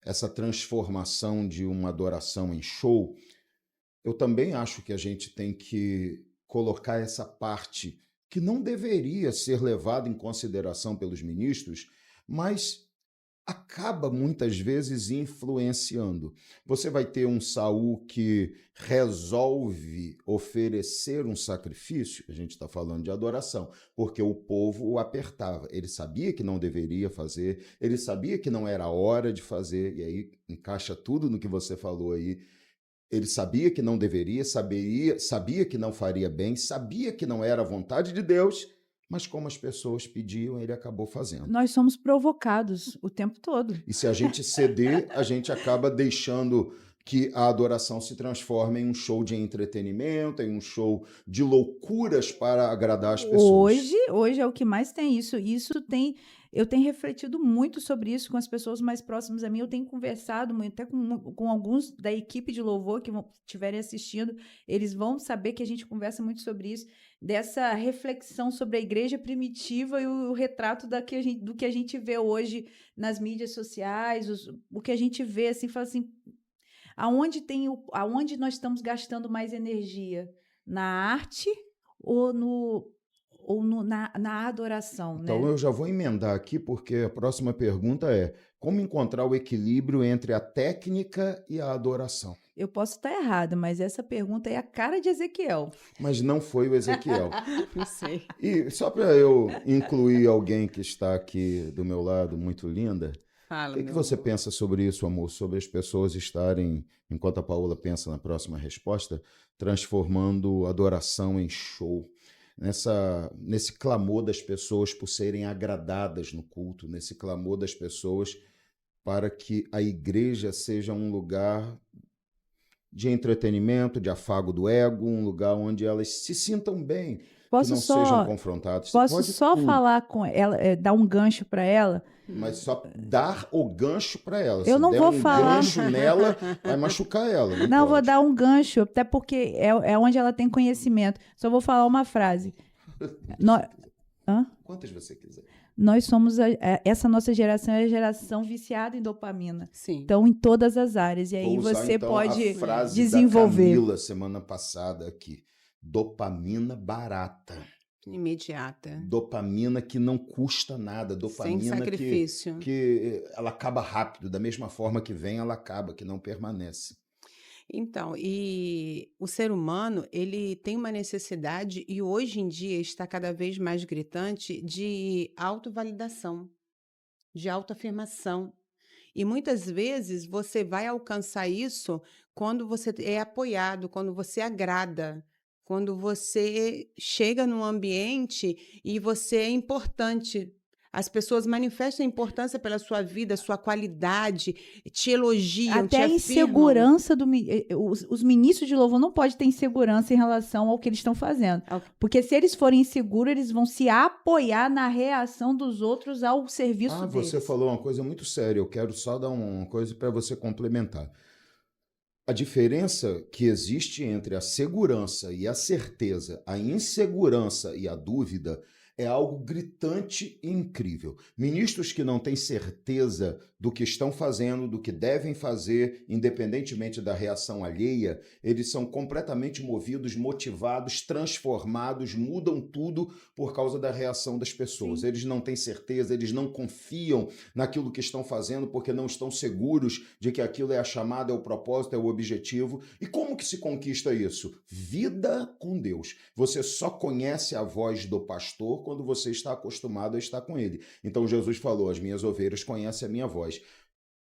essa transformação de uma adoração em show, eu também acho que a gente tem que colocar essa parte que não deveria ser levada em consideração pelos ministros, mas acaba muitas vezes influenciando. Você vai ter um Saul que resolve oferecer um sacrifício, a gente está falando de adoração, porque o povo o apertava. Ele sabia que não deveria fazer, ele sabia que não era hora de fazer, e aí encaixa tudo no que você falou aí. Ele sabia que não deveria, sabia que não faria bem, sabia que não era a vontade de Deus, mas como as pessoas pediam, ele acabou fazendo. Nós somos provocados o tempo todo. E se a gente ceder, a gente acaba deixando que a adoração se transforme em um show de entretenimento, em um show de loucuras para agradar as pessoas. Hoje é o que mais tem isso. Eu tenho refletido muito sobre isso com as pessoas mais próximas a mim. Eu tenho conversado muito, até com alguns da equipe de louvor que estiverem assistindo. Eles vão saber que a gente conversa muito sobre isso, dessa reflexão sobre a igreja primitiva e o retrato do que a gente vê hoje nas mídias sociais, o que a gente vê, assim, fala assim, aonde nós estamos gastando mais energia? Na arte ou na adoração, Então, né? eu já vou emendar aqui, porque a próxima pergunta é: como encontrar o equilíbrio entre a técnica e a adoração? Eu posso estar errada, mas essa pergunta é a cara de Ezequiel. Mas não foi o Ezequiel. Não sei. E só para eu incluir alguém que está aqui do meu lado, muito linda, Fala, o que meu você amor. pensa sobre isso, amor? Sobre as pessoas estarem, enquanto a Paola pensa na próxima resposta, transformando adoração em show. Nesse clamor das pessoas por serem agradadas no culto, nesse clamor das pessoas para que a igreja seja um lugar de entretenimento, de afago do ego, um lugar onde elas se sintam bem, que Posso não sejam só, confrontadas. posso Pode só tudo, falar com ela, dar um gancho para ela? mas só dar o gancho para ela. Eu Se não der vou um falar. gancho nela, vai machucar ela. Não, vou pode. dar um gancho, até porque é onde ela tem conhecimento. Só vou falar uma frase. Quantas você quiser. Nós somos essa nossa geração é a geração viciada em dopamina. Sim. Então, em todas as áreas. E aí Vou usar, você então, pode a frase desenvolver. da Camila semana passada aqui. Dopamina barata. Imediata. Dopamina que não custa nada. Sem Dopamina sacrifício. que ela acaba rápido. Da mesma forma que vem, ela acaba, que não permanece. Então, e o ser humano, ele tem uma necessidade, e hoje em dia está cada vez mais gritante, de autovalidação, de autoafirmação. E muitas vezes você vai alcançar isso quando você é apoiado, quando você agrada, quando você chega num ambiente e você é importante. As pessoas manifestam importância pela sua vida, sua qualidade, te elogiam, te Até a afirmam. insegurança os ministros de louvor não podem ter insegurança em relação ao que eles estão fazendo. Porque se eles forem inseguros, eles vão se apoiar na reação dos outros ao serviço deles. Você falou uma coisa muito séria. Eu quero só dar uma coisa para você complementar. A diferença que existe entre a segurança e a certeza, a insegurança e a dúvida, é algo gritante e incrível. Ministros que não têm certeza do que estão fazendo, do que devem fazer, independentemente da reação alheia, eles são completamente movidos, motivados, transformados, mudam tudo por causa da reação das pessoas. Sim. Eles não têm certeza, eles não confiam naquilo que estão fazendo porque não estão seguros de que aquilo é a chamada, é o propósito, é o objetivo. E como que se conquista isso? Vida com Deus. Você só conhece a voz do pastor quando você está acostumado a estar com ele. Então Jesus falou, as minhas ovelhas conhecem a minha voz.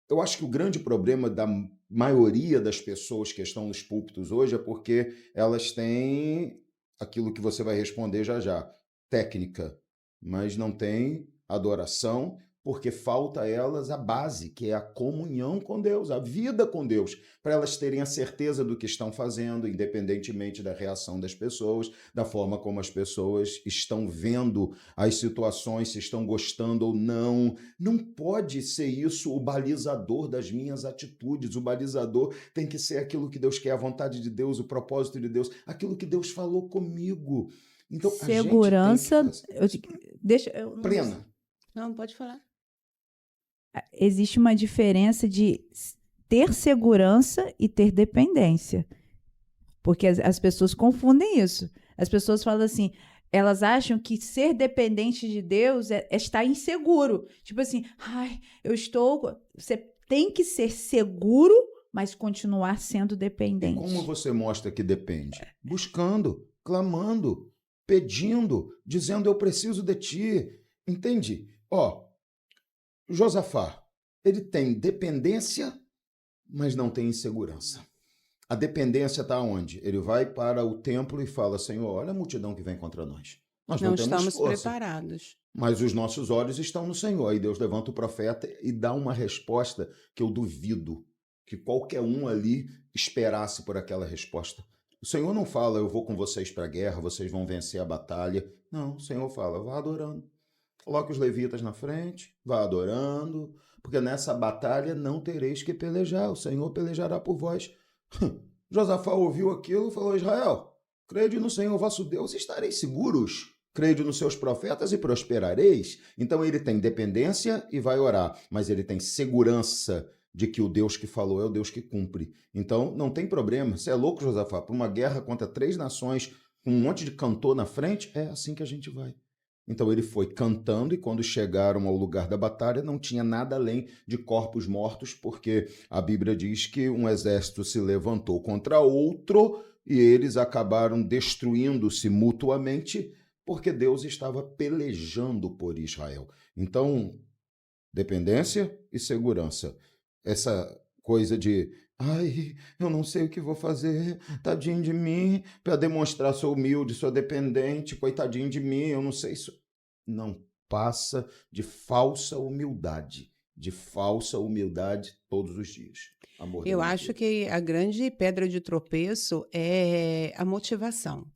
Eu acho que o grande problema da maioria das pessoas que estão nos púlpitos hoje é porque elas têm aquilo que você vai responder já, técnica, mas não tem adoração, porque falta a elas a base, que é a comunhão com Deus, a vida com Deus, para elas terem a certeza do que estão fazendo, independentemente da reação das pessoas, da forma como as pessoas estão vendo as situações, se estão gostando ou não. Não pode ser isso o balizador das minhas atitudes. O balizador tem que ser aquilo que Deus quer, a vontade de Deus, o propósito de Deus, aquilo que Deus falou comigo. Então, Segurança. a gente tem que fazer. Plena. Não, pode falar. Existe uma diferença de ter segurança e ter dependência. Porque as pessoas confundem isso. As pessoas falam assim, elas acham que ser dependente de Deus é estar inseguro. Tipo assim, você tem que ser seguro, mas continuar sendo E dependente. como você mostra que depende? Buscando, clamando, pedindo, dizendo eu preciso de ti. Entende? Ó, Josafá, ele tem dependência, mas não tem insegurança. A dependência está onde? Ele vai para o templo e fala, Senhor, olha a multidão que vem contra nós. Nós não temos estamos força, preparados. mas os nossos olhos estão no Senhor. Aí Deus levanta o profeta e dá uma resposta que eu duvido que qualquer um ali esperasse por aquela resposta. O Senhor não fala, eu vou com vocês para a guerra, vocês vão vencer a batalha. Não, o Senhor fala, vá adorando. Coloque os levitas na frente, vá adorando, porque nessa batalha não tereis que pelejar, o Senhor pelejará por vós. Josafá ouviu aquilo e falou, Israel, crede no Senhor vosso Deus e estareis seguros. Crede nos seus profetas e prosperareis. Então ele tem dependência e vai orar, mas ele tem segurança de que o Deus que falou é o Deus que cumpre. Então não tem problema. Você é louco, Josafá? Para uma guerra contra 3 nações, com um monte de cantor na frente, é assim que a gente vai. Então ele foi cantando e quando chegaram ao lugar da batalha não tinha nada além de corpos mortos, porque a Bíblia diz que um exército se levantou contra outro e eles acabaram destruindo-se mutuamente porque Deus estava pelejando por Israel. Então, dependência e segurança. Essa coisa de, ai, eu não sei o que vou fazer, tadinho de mim, para demonstrar sou humilde, sou dependente, coitadinho de mim, eu não sei isso. Não passa de falsa humildade todos os dias. Amor Eu da minha acho vida. que a grande pedra de tropeço é a motivação.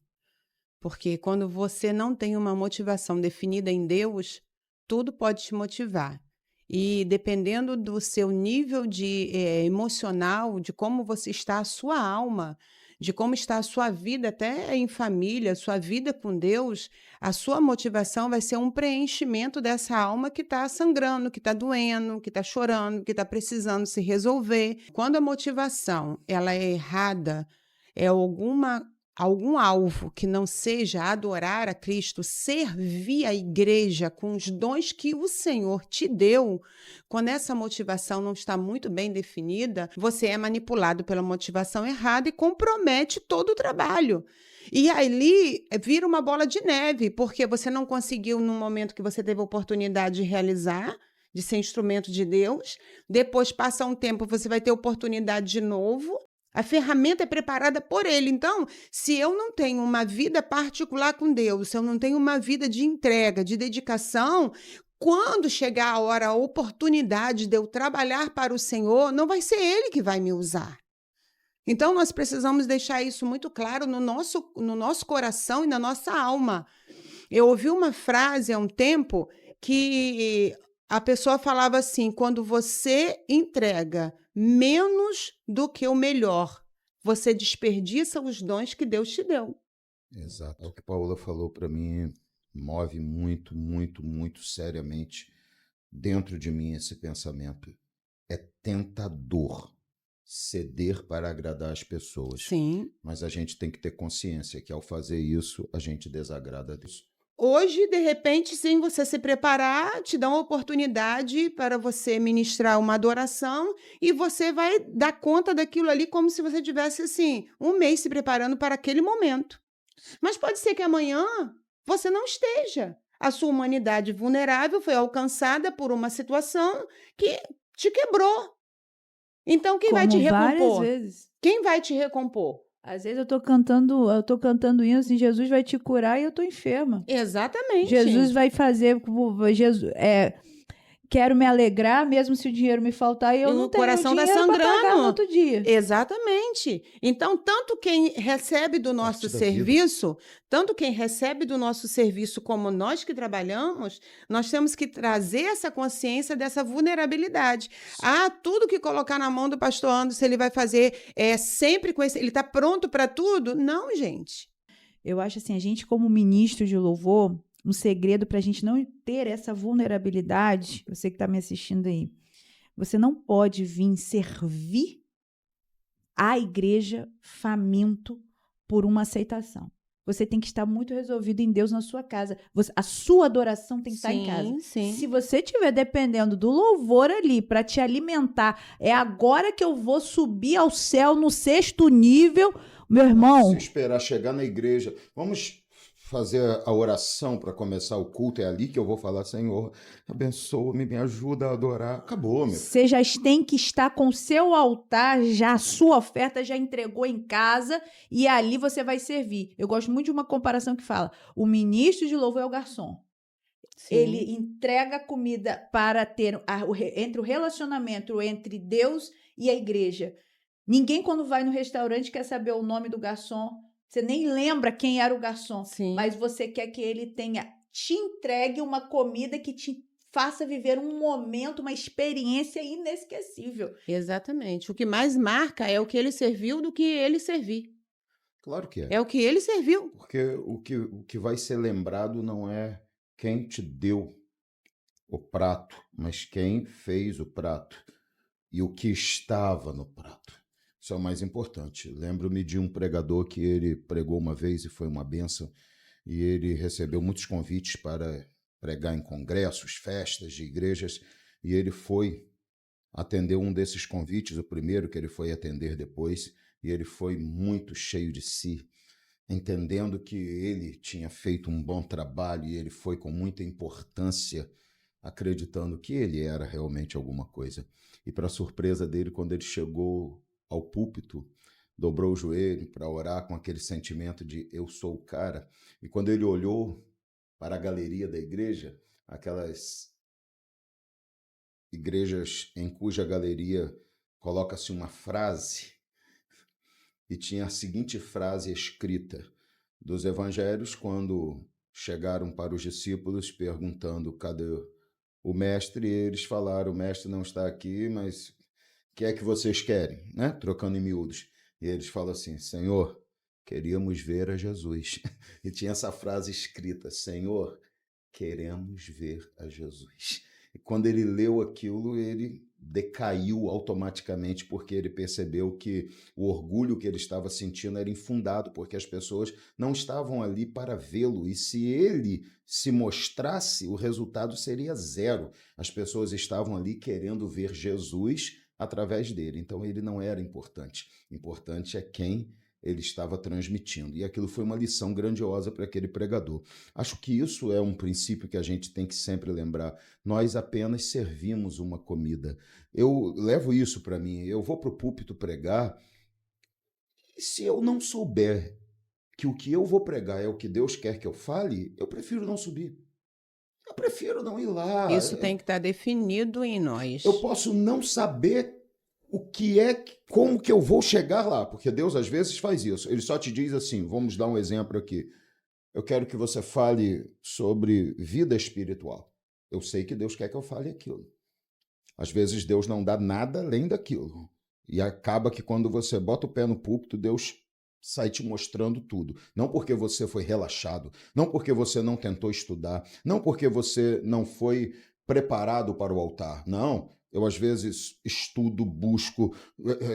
Porque quando você não tem uma motivação definida em Deus, tudo pode te motivar. E dependendo do seu nível de emocional, de como você está, a sua alma, de como está a sua vida, até em família, a sua vida com Deus, a sua motivação vai ser um preenchimento dessa alma que está sangrando, que está doendo, que está chorando, que está precisando se resolver. Quando a motivação ela é errada, é algum alvo que não seja adorar a Cristo, servir a igreja com os dons que o Senhor te deu, quando essa motivação não está muito bem definida, você é manipulado pela motivação errada e compromete todo o trabalho. E ali vira uma bola de neve, porque você não conseguiu no momento que você teve a oportunidade de realizar, de ser instrumento de Deus, depois passa um tempo, você vai ter oportunidade de novo. A ferramenta é preparada por ele. Então, se eu não tenho uma vida particular com Deus, se eu não tenho uma vida de entrega, de dedicação, quando chegar a hora, a oportunidade de eu trabalhar para o Senhor, não vai ser ele que vai me usar. Então, nós precisamos deixar isso muito claro no nosso coração e na nossa alma. Eu ouvi uma frase há um tempo que a pessoa falava assim, quando você entrega menos do que o melhor, você desperdiça os dons que Deus te deu. Exato. O que a Paula falou para mim move muito, muito, muito seriamente dentro de mim esse pensamento. É tentador ceder para agradar as pessoas. Sim. Mas a gente tem que ter consciência que ao fazer isso, a gente desagrada a Deus. Hoje, de repente, sem você se preparar, te dá uma oportunidade para você ministrar uma adoração e você vai dar conta daquilo ali como se você tivesse, assim, um mês se preparando para aquele momento. Mas pode ser que amanhã você não esteja. A sua humanidade vulnerável foi alcançada por uma situação que te quebrou. Então, quem vai te recompor? Várias vezes. Quem vai te recompor? Às vezes eu tô cantando hino assim, Jesus vai te curar e eu tô enferma. Exatamente. Jesus vai fazer, quero me alegrar, mesmo se o dinheiro me faltar e eu não tenho coração dinheiro tá para pagar sangrando. no outro dia. Exatamente. Então, tanto quem recebe do nosso Parte da serviço, tanto quem recebe do nosso serviço como nós que trabalhamos, nós temos que trazer essa consciência dessa vulnerabilidade. Tudo que colocar na mão do pastor Anderson, ele vai fazer sempre com esse... Ele está pronto para tudo? Não, gente. Eu acho assim, a gente como ministro de louvor, um segredo para a gente não ter essa vulnerabilidade, você que está me assistindo aí, você não pode vir servir a igreja faminto por uma aceitação. você tem que estar muito resolvido em Deus na sua casa. A sua adoração tem que estar em casa. Sim. Se você estiver dependendo do louvor ali para te alimentar, é agora que eu vou subir ao céu no 6º nível, meu irmão. Se esperar chegar na igreja, vamos fazer a oração para começar o culto, é ali que eu vou falar, Senhor, abençoa-me, me ajuda a adorar. Acabou, meu. Você já tem que estar com o seu altar, já a sua oferta já entregou em casa e ali você vai servir. Eu gosto muito de uma comparação que fala, o ministro de louvor é o garçom. Sim. Ele entrega a comida para ter entre o relacionamento entre Deus e a igreja. Ninguém, quando vai no restaurante, quer saber o nome do garçom. Você nem lembra quem era o garçom. Sim. Mas você quer que ele te entregue uma comida que te faça viver um momento, uma experiência inesquecível. Exatamente. O que mais marca é o que ele serviu do que ele servir. Claro que é. É o que ele serviu. Porque o que vai ser lembrado não é quem te deu o prato, mas quem fez o prato e o que estava no prato. Isso é o mais importante. Lembro-me de um pregador que ele pregou uma vez e foi uma bênção, e ele recebeu muitos convites para pregar em congressos, festas de igrejas, e ele foi atender um desses convites, o primeiro que ele foi atender depois, e ele foi muito cheio de si, entendendo que ele tinha feito um bom trabalho e ele foi com muita importância, acreditando que ele era realmente alguma coisa. E para surpresa dele, quando ele chegou ao púlpito, dobrou o joelho para orar com aquele sentimento de eu sou o cara. E quando ele olhou para a galeria da igreja, aquelas igrejas em cuja galeria coloca-se uma frase, e tinha a seguinte frase escrita dos evangelhos quando chegaram para os discípulos perguntando cadê o mestre, e eles falaram, o mestre não está aqui, mas o que é que vocês querem? Né? Trocando em miúdos. E eles falam assim, Senhor, queríamos ver a Jesus. E tinha essa frase escrita, Senhor, queremos ver a Jesus. E quando ele leu aquilo, ele decaiu automaticamente, porque ele percebeu que o orgulho que ele estava sentindo era infundado, porque as pessoas não estavam ali para vê-lo, e se ele se mostrasse, o resultado seria zero. As pessoas estavam ali querendo ver Jesus através dele, então ele não era importante. Importante é quem ele estava transmitindo. E aquilo foi uma lição grandiosa para aquele pregador. Acho que isso é um princípio que a gente tem que sempre lembrar. Nós apenas servimos uma comida. Eu levo isso para mim. Eu vou para o púlpito pregar e se eu não souber que o que eu vou pregar é o que Deus quer que eu fale, eu prefiro não subir. Eu prefiro não ir lá. Isso tem que estar definido em nós. Eu posso não saber o que é, como que eu vou chegar lá, porque Deus às vezes faz isso. Ele só te diz assim, vamos dar um exemplo aqui. Eu quero que você fale sobre vida espiritual. Eu sei que Deus quer que eu fale aquilo. Às vezes Deus não dá nada além daquilo. E acaba que quando você bota o pé no púlpito, Deus sai te mostrando tudo. Não porque você foi relaxado, não porque você não tentou estudar, não porque você não foi preparado para o altar. Não. Eu, às vezes, estudo, busco,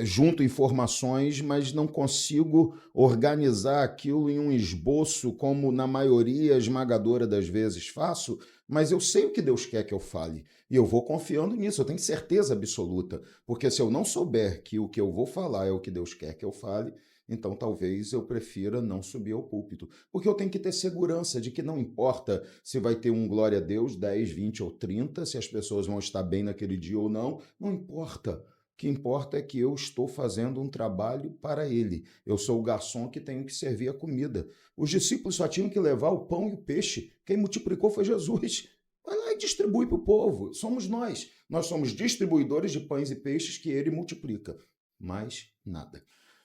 junto informações, mas não consigo organizar aquilo em um esboço, como na maioria esmagadora das vezes faço, mas eu sei o que Deus quer que eu fale. E eu vou confiando nisso, eu tenho certeza absoluta. Porque se eu não souber que o que eu vou falar é o que Deus quer que eu fale, então talvez eu prefira não subir ao púlpito. Porque eu tenho que ter segurança de que não importa se vai ter um glória a Deus, 10, 20 ou 30, se as pessoas vão estar bem naquele dia ou não, não importa. O que importa é que eu estou fazendo um trabalho para ele. Eu sou o garçom que tenho que servir a comida. Os discípulos só tinham que levar o pão e o peixe. Quem multiplicou foi Jesus. Vai lá e distribui para o povo. Somos nós. Nós somos distribuidores de pães e peixes que ele multiplica. Mais nada.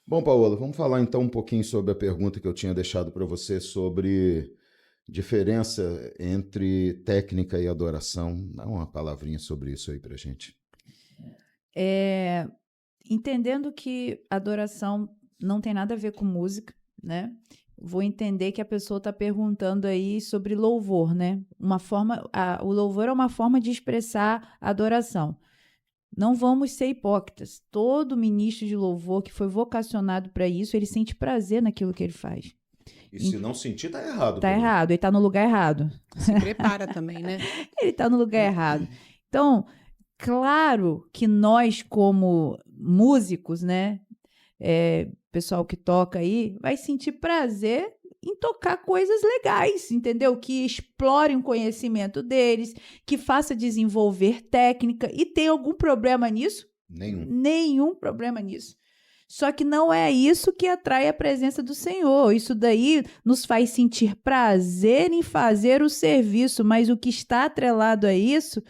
Bom, Paola, vamos falar então um pouquinho sobre a pergunta que eu tinha deixado para você sobre diferença entre técnica e adoração. Dá uma palavrinha sobre isso aí para a gente. Entendendo que adoração não tem nada a ver com música, né? Vou entender que a pessoa está perguntando aí sobre louvor, né? O louvor é uma forma de expressar adoração. Não vamos ser hipócritas. Todo ministro de louvor que foi vocacionado para isso, ele sente prazer naquilo que ele faz. E se não sentir, tá errado. Tá errado, ele tá no lugar errado. Se prepara também, né? Ele tá no lugar errado. Então, claro que nós, como músicos, né, pessoal que toca aí, vai sentir prazer em tocar coisas legais, entendeu? Que explorem o conhecimento deles, que faça desenvolver técnica. E tem algum problema nisso? Nenhum. Nenhum problema nisso. Só que não é isso que atrai a presença do Senhor. Isso daí nos faz sentir prazer em fazer o serviço, mas o que está atrelado a isso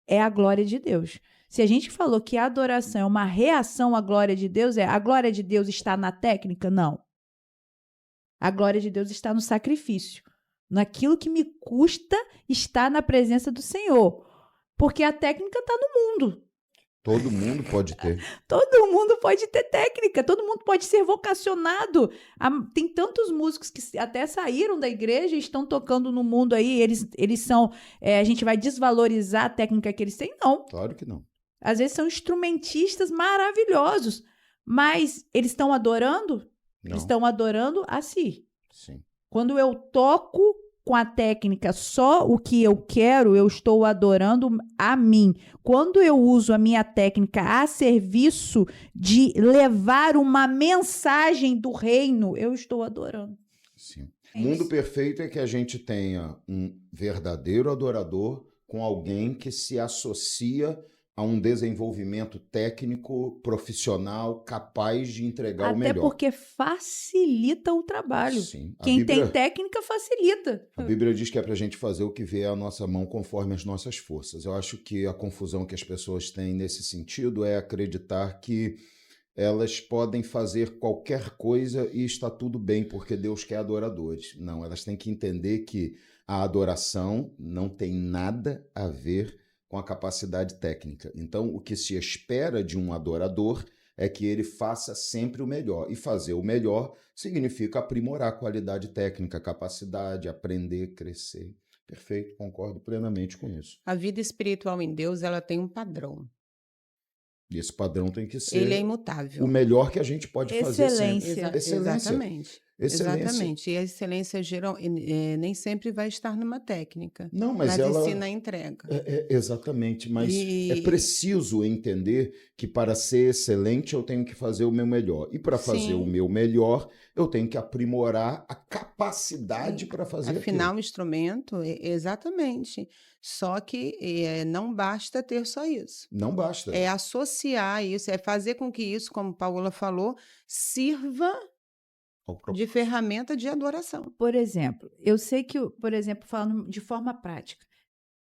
é a glória de Deus. Se a gente falou que a adoração é uma reação à glória de Deus, a glória de Deus está na técnica? Não. A glória de Deus está no sacrifício. Naquilo que me custa estar na presença do Senhor. Porque a técnica está no mundo. Todo mundo pode ter. Todo mundo pode ter técnica, todo mundo pode ser vocacionado. Tem tantos músicos que até saíram da igreja e estão tocando no mundo aí, eles são... a gente vai desvalorizar a técnica que eles têm? Não. Claro que não. Às vezes são instrumentistas maravilhosos, mas eles estão adorando? Não. Eles estão adorando a si. Sim. Quando eu toco com a técnica só o que eu quero, eu estou adorando a mim. Quando eu uso a minha técnica a serviço de levar uma mensagem do reino, eu estou adorando. Sim. O mundo perfeito é que a gente tenha um verdadeiro adorador com alguém que se associa a um desenvolvimento técnico, profissional, capaz de entregar o melhor. Até porque facilita o trabalho. Sim. Quem tem técnica facilita. A Bíblia diz que é para a gente fazer o que vier à nossa mão conforme as nossas forças. Eu acho que a confusão que as pessoas têm nesse sentido é acreditar que elas podem fazer qualquer coisa e está tudo bem, porque Deus quer adoradores. Não, elas têm que entender que a adoração não tem nada a ver com a capacidade técnica. Então, o que se espera de um adorador é que ele faça sempre o melhor. E fazer o melhor significa aprimorar a qualidade técnica, capacidade, aprender, crescer. Perfeito, concordo plenamente com isso. A vida espiritual em Deus, ela tem um padrão. E esse padrão tem que ser Ele é imutável. o melhor que a gente pode fazer sempre. Excelência. Exatamente. Excelência. Exatamente. E a excelência nem sempre vai estar numa técnica. Não, mas ela ela ensina a entrega. Exatamente, mas é preciso entender que para ser excelente eu tenho que fazer o meu melhor. E para fazer o meu melhor, eu tenho que aprimorar a capacidade para fazer Afinal, aquilo. o instrumento, exatamente. Só que não basta ter só isso. Não basta. É associar isso, é fazer com que isso, como Paola falou, sirva de ferramenta de adoração. Por exemplo, eu sei que, falando de forma prática,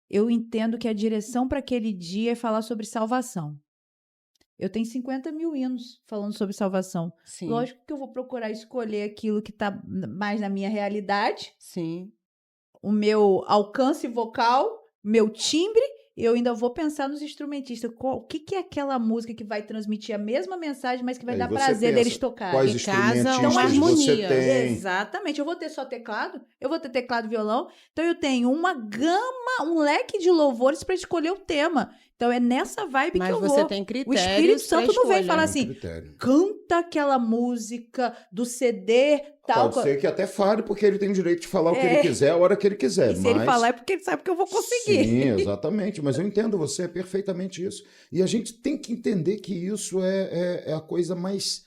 eu entendo que a direção para aquele dia é falar sobre salvação. Eu tenho 50 mil hinos falando sobre salvação. Sim. Lógico que eu vou procurar escolher aquilo que está mais na minha realidade. Sim. O meu alcance vocal, meu timbre, eu ainda vou pensar nos instrumentistas. O que é aquela música que vai transmitir a mesma mensagem, mas que vai dar prazer deles tocarem? Quais instrumentistas uma harmonia. Você tem? Exatamente. Eu vou ter só teclado, eu vou ter teclado e violão. Então eu tenho uma gama, um leque de louvores para escolher o tema. Então é nessa vibe que eu vou. Mas você tem critérios. O Espírito Santo não vem falar assim, critério. canta aquela música do CD tal. Pode ser que até fale, porque ele tem o direito de falar o que ele quiser, a hora que ele quiser. E se ele falar é porque ele sabe que eu vou conseguir. Sim, exatamente. Mas eu entendo você, é perfeitamente isso. E a gente tem que entender que isso é a coisa mais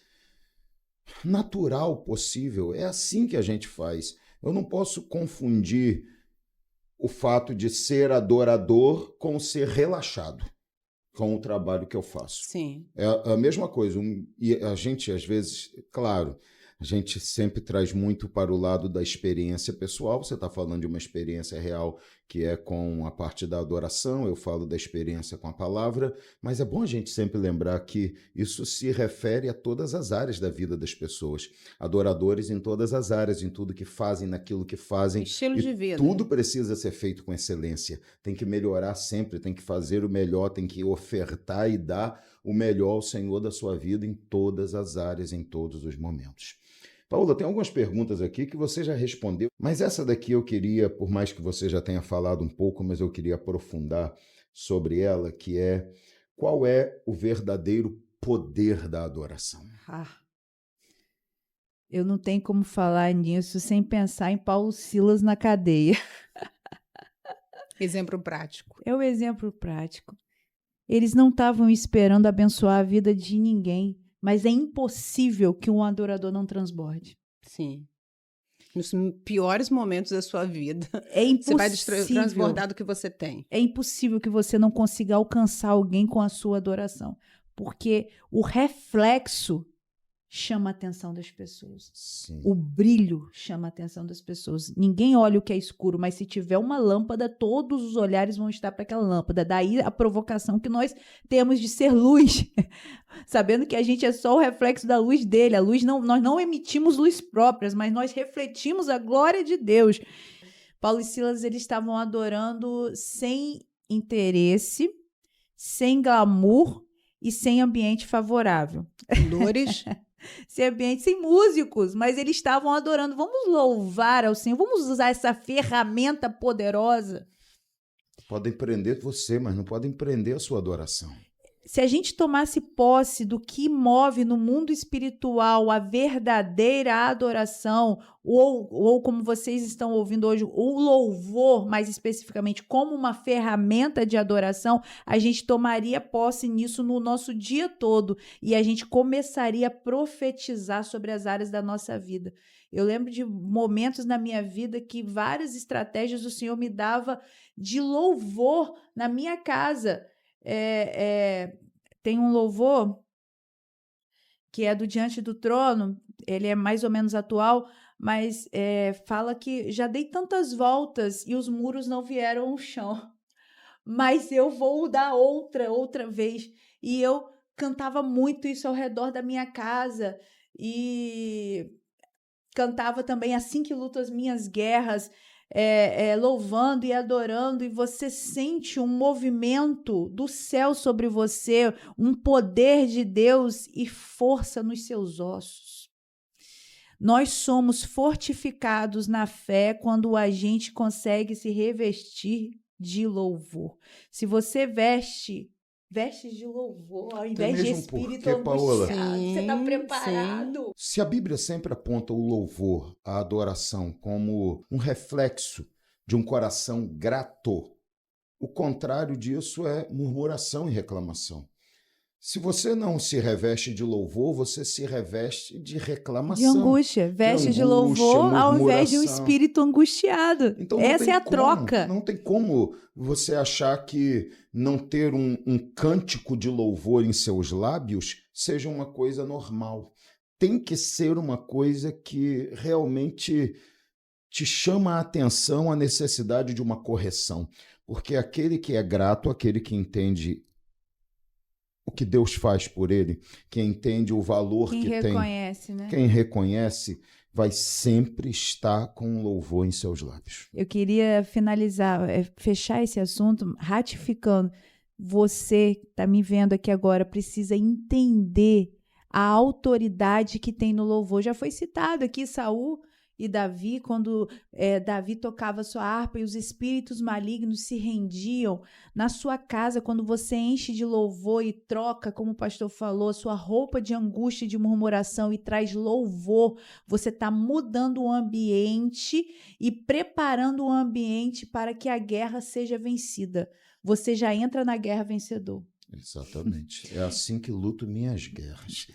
natural possível. É assim que a gente faz. Eu não posso confundir o fato de ser adorador com ser relaxado com o trabalho que eu faço. Sim. É a mesma coisa. E a gente, às vezes, claro, a gente sempre traz muito para o lado da experiência pessoal. Você está falando de uma experiência real que é com a parte da adoração, eu falo da experiência com a palavra, mas é bom a gente sempre lembrar que isso se refere a todas as áreas da vida das pessoas. Adoradores em todas as áreas, em tudo que fazem, naquilo que fazem. Estilo de vida. Tudo precisa ser feito com excelência. Tem que melhorar sempre, tem que fazer o melhor, tem que ofertar e dar o melhor ao Senhor da sua vida em todas as áreas, em todos os momentos. Paola, tem algumas perguntas aqui que você já respondeu, mas essa daqui eu queria, por mais que você já tenha falado um pouco, mas eu queria aprofundar sobre ela, que é: qual é o verdadeiro poder da adoração? Eu não tenho como falar nisso sem pensar em Paulo e Silas na cadeia. Exemplo prático. É o exemplo prático. Eles não estavam esperando abençoar a vida de ninguém, mas é impossível que um adorador não transborde. Sim. Nos piores momentos da sua vida, É você vai impossível. transbordar do que você tem. É impossível que você não consiga alcançar alguém com a sua adoração, porque o reflexo chama a atenção das pessoas. Sim. O brilho chama a atenção das pessoas. Ninguém olha o que é escuro, mas se tiver uma lâmpada, todos os olhares vão estar para aquela lâmpada. Daí a provocação que nós temos de ser luz, sabendo que a gente é só o reflexo da luz dele. A luz nós não emitimos luz próprias, mas nós refletimos a glória de Deus. Paulo e Silas, eles estavam adorando sem interesse, sem glamour e sem ambiente favorável. Dores. Sem ambiente, sem músicos, mas eles estavam adorando. Vamos louvar ao Senhor, vamos usar essa ferramenta poderosa. Podem prender você, mas não podem prender a sua adoração. Se a gente tomasse posse do que move no mundo espiritual a verdadeira adoração, ou como vocês estão ouvindo hoje, o louvor, mais especificamente, como uma ferramenta de adoração, a gente tomaria posse nisso no nosso dia todo e a gente começaria a profetizar sobre as áreas da nossa vida. Eu lembro de momentos na minha vida que várias estratégias o Senhor me dava de louvor na minha casa. Tem um louvor que é do Diante do Trono, ele é mais ou menos atual, mas fala que já dei tantas voltas e os muros não vieram ao chão, mas eu vou dar outra vez. E eu cantava muito isso ao redor da minha casa e cantava também Assim que luto as minhas guerras, louvando e adorando, e você sente um movimento do céu sobre você, um poder de Deus e força nos seus ossos. Nós somos fortificados na fé quando a gente consegue se revestir de louvor. Se você veste de louvor, ao invés de espírito angustiado, você está preparado. Se a Bíblia sempre aponta o louvor, a adoração, como um reflexo de um coração grato, o contrário disso é murmuração e reclamação. Se você não se reveste de louvor, você se reveste de reclamação. De angústia. Veste de louvor ao invés de um espírito angustiado. Então, essa é a troca. Não tem como você achar que não ter um cântico de louvor em seus lábios seja uma coisa normal. Tem que ser uma coisa que realmente te chama a atenção a necessidade de uma correção. Porque aquele que é grato, aquele que entende o que Deus faz por ele, quem entende o valor que tem, né? Quem reconhece, vai sempre estar com um louvor em seus lábios. Eu queria finalizar, fechar esse assunto ratificando. Você que está me vendo aqui agora precisa entender a autoridade que tem no louvor. Já foi citado aqui Saul e Davi, quando Davi tocava sua harpa e os espíritos malignos se rendiam. Na sua casa, quando você enche de louvor e troca, como o pastor falou, sua roupa de angústia e de murmuração e traz louvor, você está mudando o ambiente e preparando o ambiente para que a guerra seja vencida. Você já entra na guerra vencedor. Exatamente. É assim que luto minhas guerras.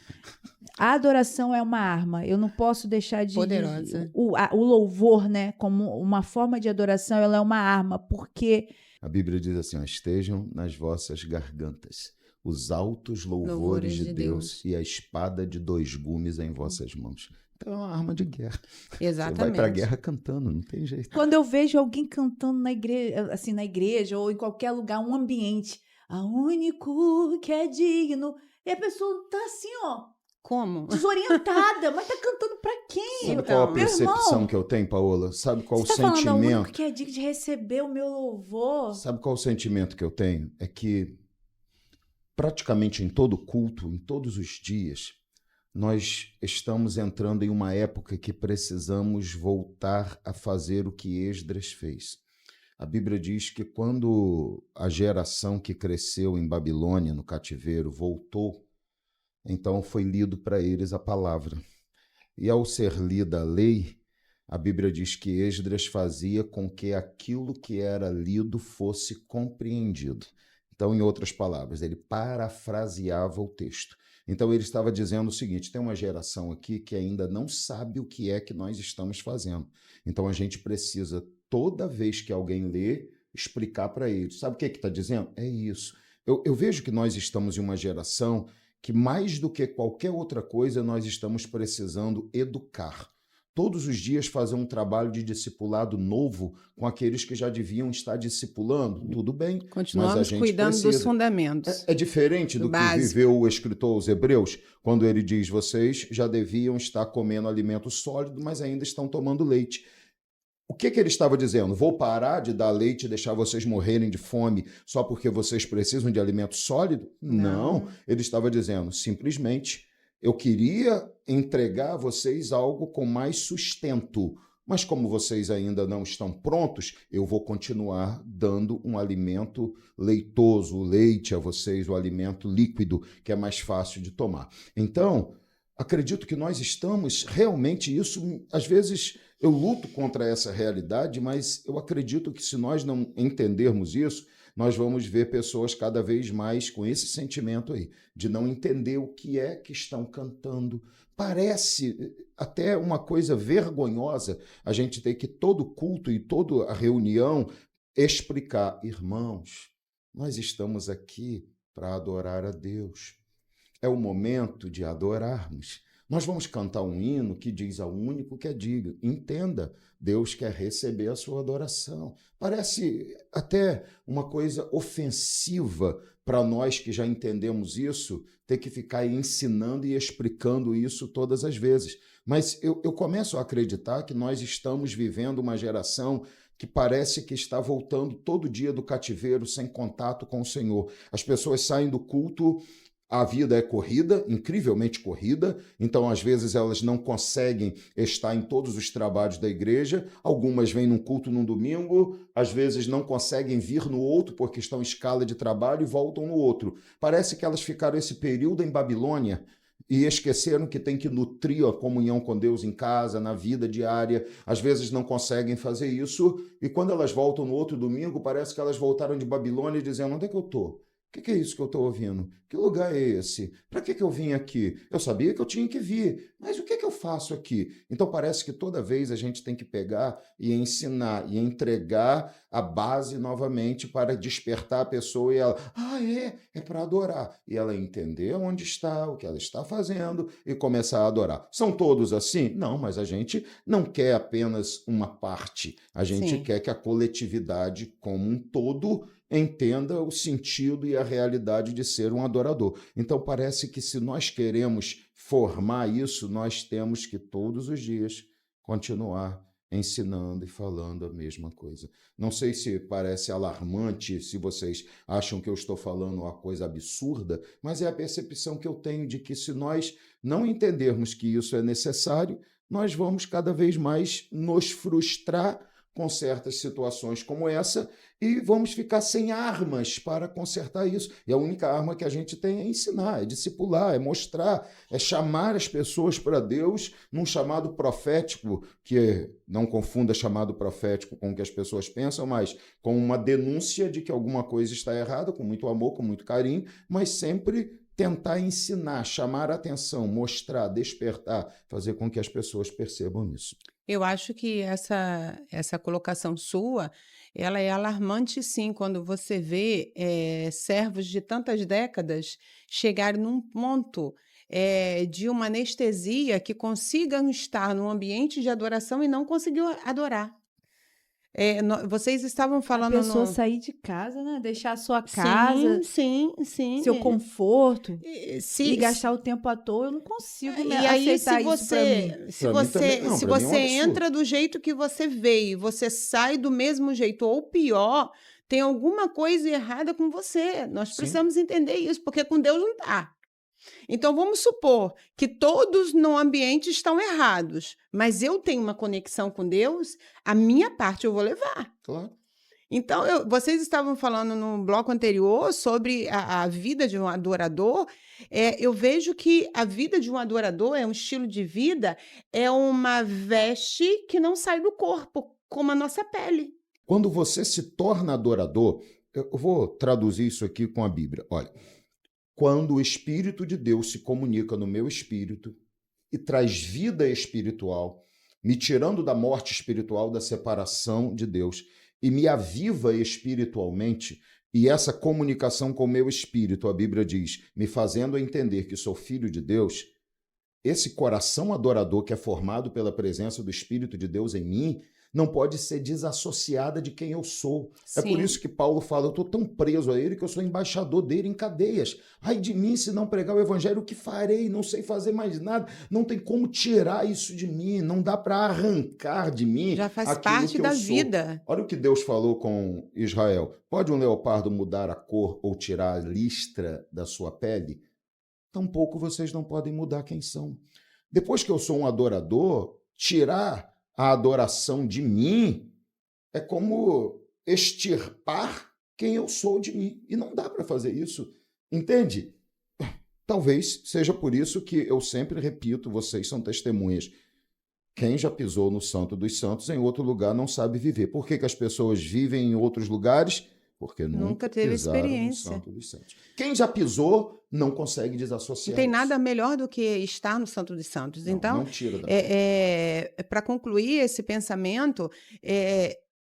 A adoração é uma arma. Eu não posso deixar de... Poderosa. O louvor, né, como uma forma de adoração, ela é uma arma, porque... A Bíblia diz assim, estejam nas vossas gargantas os altos louvores de Deus e a espada de 2 gumes em vossas mãos. Então é uma arma de guerra. Exatamente. Você vai para a guerra cantando, não tem jeito. Quando eu vejo alguém cantando na igreja ou em qualquer lugar, um ambiente, a único que é digno, e a pessoa tá assim, ó. Como? Desorientada, mas tá cantando pra quem? Sabe qual a percepção que eu tenho, Paola? Sabe qual o sentimento? Falando, o único que é digno de receber o meu louvor. Sabe qual o sentimento que eu tenho? É que praticamente em todo culto, em todos os dias, nós estamos entrando em uma época que precisamos voltar a fazer o que Esdras fez. A Bíblia diz que quando a geração que cresceu em Babilônia, no cativeiro, voltou, então foi lido para eles a palavra. E ao ser lida a lei, a Bíblia diz que Esdras fazia com que aquilo que era lido fosse compreendido. Então, em outras palavras, ele parafraseava o texto. Então, ele estava dizendo o seguinte: tem uma geração aqui que ainda não sabe o que é que nós estamos fazendo. Então, a gente precisa, toda vez que alguém lê, explicar para eles. Sabe o que está dizendo? É isso. Eu vejo que nós estamos em uma geração que, mais do que qualquer outra coisa, nós estamos precisando educar. Todos os dias fazer um trabalho de discipulado novo com aqueles que já deviam estar discipulando. Tudo bem, Continuamos mas a gente cuidando precisa. dos fundamentos. É diferente do que básico. viveu o escritor aos Hebreus, quando ele diz: vocês já deviam estar comendo alimento sólido, mas ainda estão tomando leite. O que ele estava dizendo? Vou parar de dar leite e deixar vocês morrerem de fome só porque vocês precisam de alimento sólido? Não. Ele estava dizendo, simplesmente, eu queria entregar a vocês algo com mais sustento, mas como vocês ainda não estão prontos, eu vou continuar dando um alimento leitoso, o leite a vocês, o alimento líquido, que é mais fácil de tomar. Então, acredito que nós estamos realmente isso, às vezes eu luto contra essa realidade, mas eu acredito que se nós não entendermos isso, nós vamos ver pessoas cada vez mais com esse sentimento aí, de não entender o que é que estão cantando. Parece até uma coisa vergonhosa a gente ter que todo culto e toda a reunião explicar: irmãos, nós estamos aqui para adorar a Deus. É o momento de adorarmos. Nós vamos cantar um hino que diz ao único que é digno. Entenda, Deus quer receber a sua adoração. Parece até uma coisa ofensiva para nós que já entendemos isso, ter que ficar ensinando e explicando isso todas as vezes. Mas eu começo a acreditar que nós estamos vivendo uma geração que parece que está voltando todo dia do cativeiro sem contato com o Senhor. As pessoas saem do culto. A vida é corrida, incrivelmente corrida, então às vezes elas não conseguem estar em todos os trabalhos da igreja, algumas vêm num culto num domingo, às vezes não conseguem vir no outro porque estão em escala de trabalho e voltam no outro. Parece que elas ficaram esse período em Babilônia e esqueceram que tem que nutrir a comunhão com Deus em casa, na vida diária, às vezes não conseguem fazer isso, e quando elas voltam no outro domingo, parece que elas voltaram de Babilônia dizendo: onde é que eu estou? O que é isso que eu estou ouvindo? Que lugar é esse? Para que eu vim aqui? Eu sabia que eu tinha que vir, mas o que eu faço aqui? Então parece que toda vez a gente tem que pegar e ensinar e entregar a base novamente para despertar a pessoa e ela, é para adorar. E ela entender onde está, o que ela está fazendo e começar a adorar. São todos assim? Não, mas a gente não quer apenas uma parte. A gente Sim. quer que a coletividade como um todo entenda o sentido e a realidade de ser um adorador. Então, parece que se nós queremos formar isso, nós temos que todos os dias continuar ensinando e falando a mesma coisa. Não sei se parece alarmante, se vocês acham que eu estou falando uma coisa absurda, mas é a percepção que eu tenho de que se nós não entendermos que isso é necessário, nós vamos cada vez mais nos frustrar com certas situações como essa e vamos ficar sem armas para consertar isso. E a única arma que a gente tem é ensinar, é discipular, é mostrar, é chamar as pessoas para Deus num chamado profético, que não confunda chamado profético com o que as pessoas pensam, mas com uma denúncia de que alguma coisa está errada, com muito amor, com muito carinho, mas sempre tentar ensinar, chamar a atenção, mostrar, despertar, fazer com que as pessoas percebam isso. Eu acho que essa colocação sua, ela é alarmante, sim, quando você vê servos de tantas décadas chegarem num ponto de uma anestesia que consigam estar num ambiente de adoração e não conseguiu adorar. Vocês estavam falando... A pessoa sair de casa, né? Deixar a sua casa, sim. seu conforto, Se e gastar o tempo à toa, eu não consigo E aí, aceitar isso pra mim. Pra mim também não, se pra mim é um você absurdo. entra do jeito que você veio, você sai do mesmo jeito, ou pior, tem alguma coisa errada com você. Nós precisamos entender isso, porque com Deus não tá. Então, vamos supor que todos no ambiente estão errados, mas eu tenho uma conexão com Deus, a minha parte eu vou levar. Claro. Então, vocês estavam falando no bloco anterior sobre a vida de um adorador. Eu vejo que a vida de um adorador é um estilo de vida, é uma veste que não sai do corpo, como a nossa pele. Quando você se torna adorador, eu vou traduzir isso aqui com a Bíblia. Olha, quando o Espírito de Deus se comunica no meu espírito e traz vida espiritual, me tirando da morte espiritual, da separação de Deus, e me aviva espiritualmente, e essa comunicação com o meu espírito, a Bíblia diz, me fazendo entender que sou filho de Deus, esse coração adorador que é formado pela presença do Espírito de Deus em mim, não pode ser desassociada de quem eu sou. Sim. É por isso que Paulo fala, eu estou tão preso a ele que eu sou embaixador dele em cadeias. Ai de mim, se não pregar o evangelho, o que farei? Não sei fazer mais nada. Não tem como tirar isso de mim. Não dá para arrancar de mim. Já faz parte da vida. Olha o que Deus falou com Israel. Pode um leopardo mudar a cor ou tirar a listra da sua pele? Tampouco vocês não podem mudar quem são. Depois que eu sou um adorador, tirar a adoração de mim é como extirpar quem eu sou de mim. E não dá para fazer isso, entende? Talvez seja por isso que eu sempre repito, vocês são testemunhas. Quem já pisou no Santo dos Santos em outro lugar não sabe viver. Por que as pessoas vivem em outros lugares? Porque nunca teve experiência no Santo dos Santos. Quem já pisou não consegue desassociar. Não tem nada melhor do que estar no Santo dos Santos. Não, então, não tira da para concluir esse pensamento,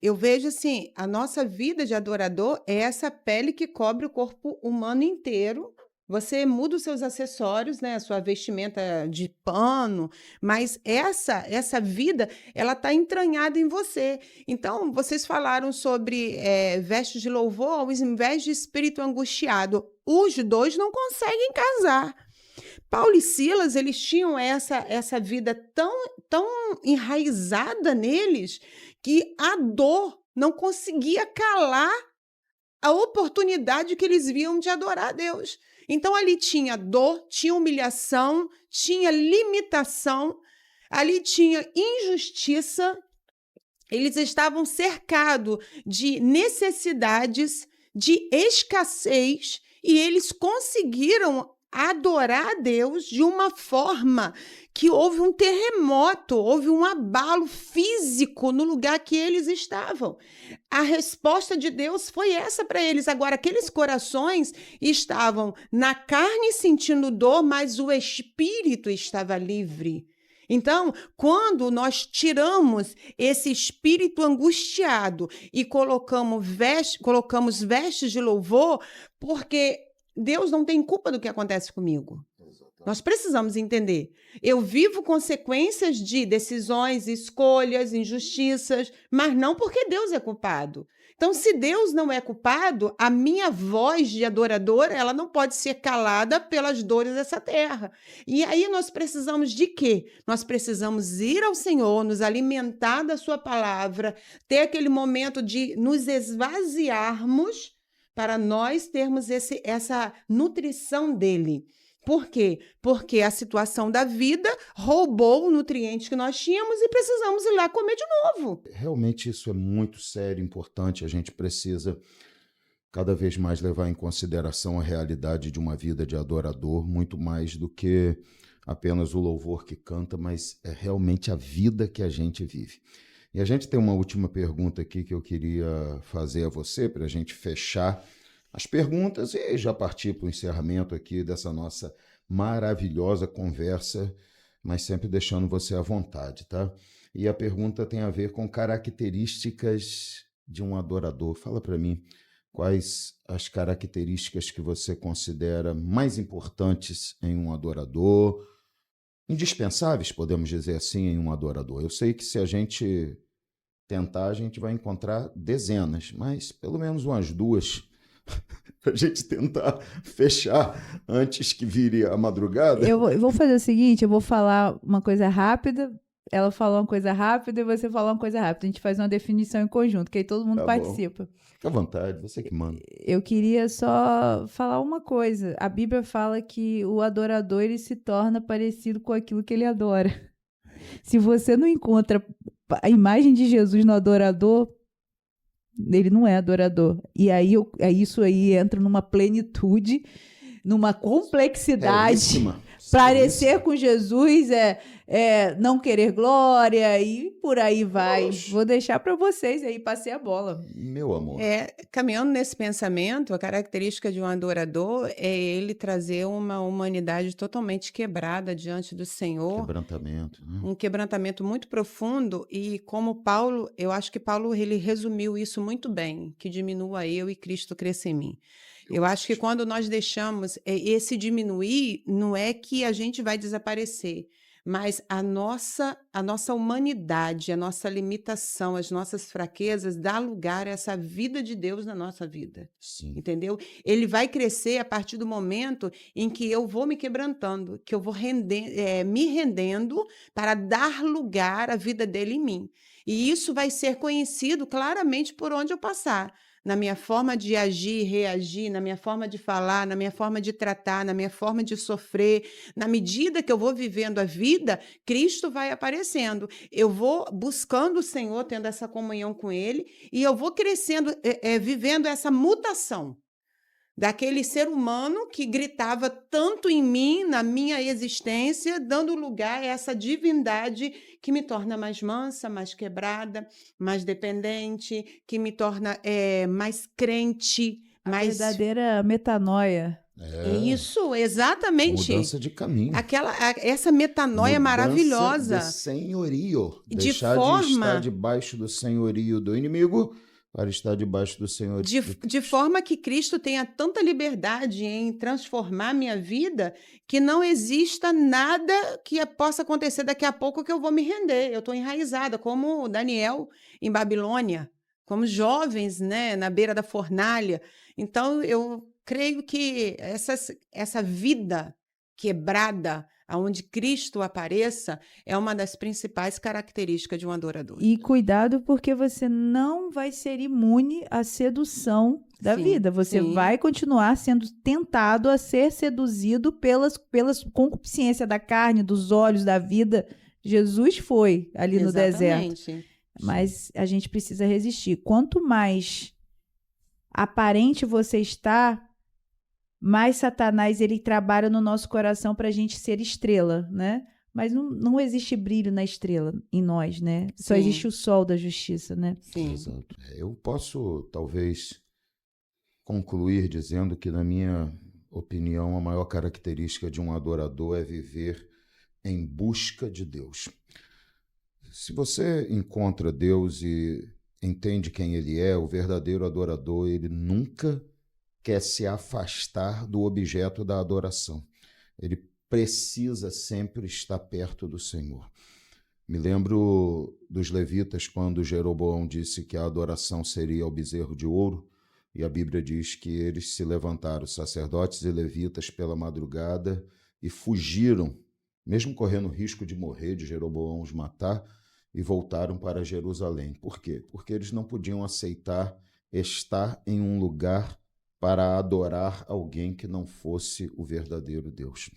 eu vejo assim, a nossa vida de adorador é essa pele que cobre o corpo humano inteiro. Você muda os seus acessórios, né, a sua vestimenta de pano, mas essa vida, ela está entranhada em você. Então, vocês falaram sobre vestes de louvor ao invés de espírito angustiado. Os dois não conseguem casar. Paulo e Silas, eles tinham essa vida tão enraizada neles que a dor não conseguia calar a oportunidade que eles viam de adorar a Deus. Então, ali tinha dor, tinha humilhação, tinha limitação, ali tinha injustiça. Eles estavam cercados de necessidades, de escassez, e eles conseguiram adorar a Deus de uma forma que houve um terremoto, houve um abalo físico no lugar que eles estavam. A resposta de Deus foi essa para eles. Agora, aqueles corações estavam na carne sentindo dor, mas o espírito estava livre. Então, quando nós tiramos esse espírito angustiado e colocamos vestes de louvor, porque Deus não tem culpa do que acontece comigo. Nós precisamos entender. Eu vivo consequências de decisões, escolhas, injustiças, mas não porque Deus é culpado. Então, se Deus não é culpado, a minha voz de adoradora, ela não pode ser calada pelas dores dessa terra. E aí nós precisamos de quê? Nós precisamos ir ao Senhor, nos alimentar da sua palavra, ter aquele momento de nos esvaziarmos para nós termos essa nutrição dele. Por quê? Porque a situação da vida roubou o nutriente que nós tínhamos e precisamos ir lá comer de novo. Realmente isso é muito sério, importante. A gente precisa cada vez mais levar em consideração a realidade de uma vida de adorador, muito mais do que apenas o louvor que canta, mas é realmente a vida que a gente vive. E a gente tem uma última pergunta aqui que eu queria fazer a você, para a gente fechar as perguntas e já partir para o encerramento aqui dessa nossa maravilhosa conversa, mas sempre deixando você à vontade, tá? E a pergunta tem a ver com características de um adorador. Fala para mim, quais as características que você considera mais importantes em um adorador, indispensáveis, podemos dizer assim, em um adorador. Eu sei que se a gente tentar, a gente vai encontrar dezenas, mas pelo menos umas duas para a gente tentar fechar antes que vire a madrugada. Eu vou fazer o seguinte, eu vou falar uma coisa rápida, ela falou uma coisa rápida e você falou uma coisa rápida. A gente faz uma definição em conjunto, que aí todo mundo participa. Fica à vontade, você que manda. Eu queria só falar uma coisa. A Bíblia fala que o adorador ele se torna parecido com aquilo que ele adora. Se você não encontra a imagem de Jesus no adorador, ele não é adorador. E aí isso aí entra numa plenitude, numa complexidade. Parecer com Jesus é não querer glória e por aí vai. Oxe. Vou deixar para vocês aí, passei a bola. Meu amor. Caminhando nesse pensamento, a característica de um adorador é ele trazer uma humanidade totalmente quebrada diante do Senhor. Quebrantamento. Né? Um quebrantamento muito profundo, e como Paulo, eu acho que Paulo ele resumiu isso muito bem, que diminua eu e Cristo cresça em mim. Eu acho que quando nós deixamos esse diminuir, não é que a gente vai desaparecer, mas a nossa humanidade, a nossa limitação, as nossas fraquezas dá lugar a essa vida de Deus na nossa vida. Sim. Entendeu? Ele vai crescer a partir do momento em que eu vou me quebrantando, que eu vou me rendendo para dar lugar à vida dele em mim. E isso vai ser conhecido claramente por onde eu passar. Na minha forma de agir, reagir, na minha forma de falar, na minha forma de tratar, na minha forma de sofrer. Na medida que eu vou vivendo a vida, Cristo vai aparecendo. Eu vou buscando o Senhor, tendo essa comunhão com Ele, e eu vou crescendo, vivendo essa mutação daquele ser humano que gritava tanto em mim, na minha existência, dando lugar a essa divindade que me torna mais mansa, mais quebrada, mais dependente, que me torna mais crente, mais... verdadeira metanoia. Isso, exatamente. Mudança de caminho. Essa metanoia maravilhosa. De senhorio. De Deixar forma... de estar debaixo do senhorio do inimigo para estar debaixo do senhorio de forma que Cristo tenha tanta liberdade em transformar minha vida que não exista nada que possa acontecer daqui a pouco que eu vou me render. Eu estou enraizada, como Daniel em Babilônia, como jovens, né, na beira da fornalha. Então, eu creio que essa vida quebrada, onde Cristo apareça, é uma das principais características de um adorador. E cuidado, porque você não vai ser imune à sedução da vida. Você vai continuar sendo tentado a ser seduzido pelas concupiscências da carne, dos olhos, da vida. Jesus foi ali no deserto. Mas a gente precisa resistir. Quanto mais aparente você está, mais Satanás ele trabalha no nosso coração para a gente ser estrela, né? Mas não existe brilho na estrela em nós, né? Só existe o sol da justiça, né? Sim. Exato. Eu posso, talvez, concluir dizendo que, na minha opinião, a maior característica de um adorador é viver em busca de Deus. Se você encontra Deus e entende quem Ele é, o verdadeiro adorador, ele nunca quer se afastar do objeto da adoração. Ele precisa sempre estar perto do Senhor. Me lembro dos levitas quando Jeroboão disse que a adoração seria ao bezerro de ouro, e a Bíblia diz que eles se levantaram, sacerdotes e levitas, pela madrugada e fugiram, mesmo correndo o risco de morrer, de Jeroboão os matar, e voltaram para Jerusalém. Por quê? Porque eles não podiam aceitar estar em um lugar para adorar alguém que não fosse o verdadeiro Deus.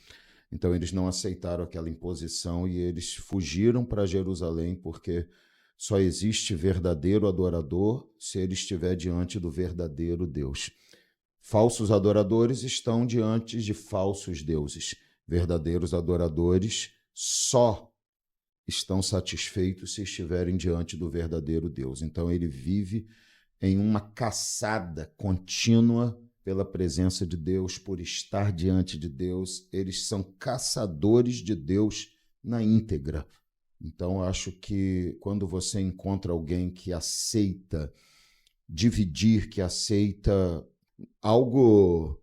Então eles não aceitaram aquela imposição e eles fugiram para Jerusalém, porque só existe verdadeiro adorador se ele estiver diante do verdadeiro Deus. Falsos adoradores estão diante de falsos deuses. Verdadeiros adoradores só estão satisfeitos se estiverem diante do verdadeiro Deus. Então ele vive em uma caçada contínua pela presença de Deus, por estar diante de Deus. Eles são caçadores de Deus na íntegra. Então, acho que quando você encontra alguém que aceita dividir, que aceita algo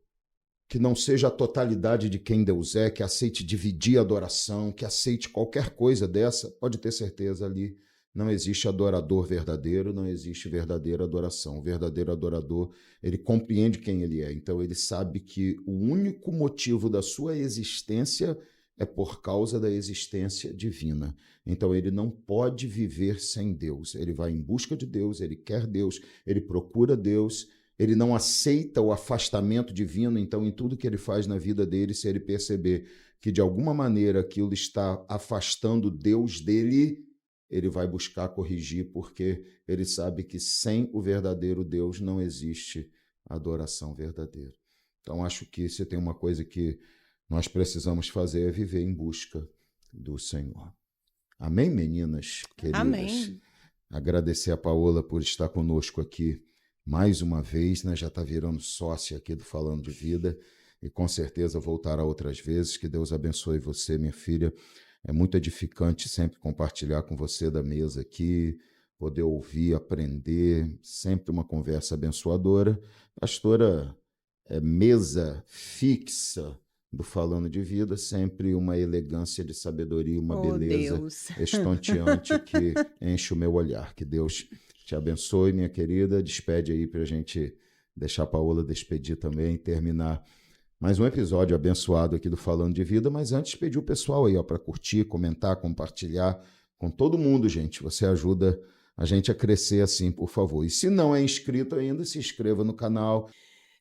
que não seja a totalidade de quem Deus é, que aceite dividir a adoração, que aceite qualquer coisa dessa, pode ter certeza ali. Não existe adorador verdadeiro, não existe verdadeira adoração. O verdadeiro adorador, ele compreende quem ele é. Então, ele sabe que o único motivo da sua existência é por causa da existência divina. Então, ele não pode viver sem Deus. Ele vai em busca de Deus, ele quer Deus, ele procura Deus, ele não aceita o afastamento divino. Então, em tudo que ele faz na vida dele, se ele perceber que, de alguma maneira, aquilo está afastando Deus dele, ele vai buscar corrigir, porque ele sabe que sem o verdadeiro Deus não existe adoração verdadeira. Então, acho que se tem uma coisa que nós precisamos fazer é viver em busca do Senhor. Amém, meninas queridas? Amém. Agradecer a Paola por estar conosco aqui mais uma vez, né? Já está virando sócia aqui do Falando de Vida e com certeza voltará outras vezes. Que Deus abençoe você, minha filha. É muito edificante sempre compartilhar com você da mesa aqui, poder ouvir, aprender, sempre uma conversa abençoadora. Pastora, mesa fixa do Falando de Vida, sempre uma elegância de sabedoria, uma beleza Deus. estonteante que enche o meu olhar. Que Deus te abençoe, minha querida. Despede aí para a gente deixar a Paola despedir também, terminar mais um episódio abençoado aqui do Falando de Vida, mas antes pedir o pessoal aí para curtir, comentar, compartilhar com todo mundo, gente. Você ajuda a gente a crescer assim, por favor. E se não é inscrito ainda, se inscreva no canal.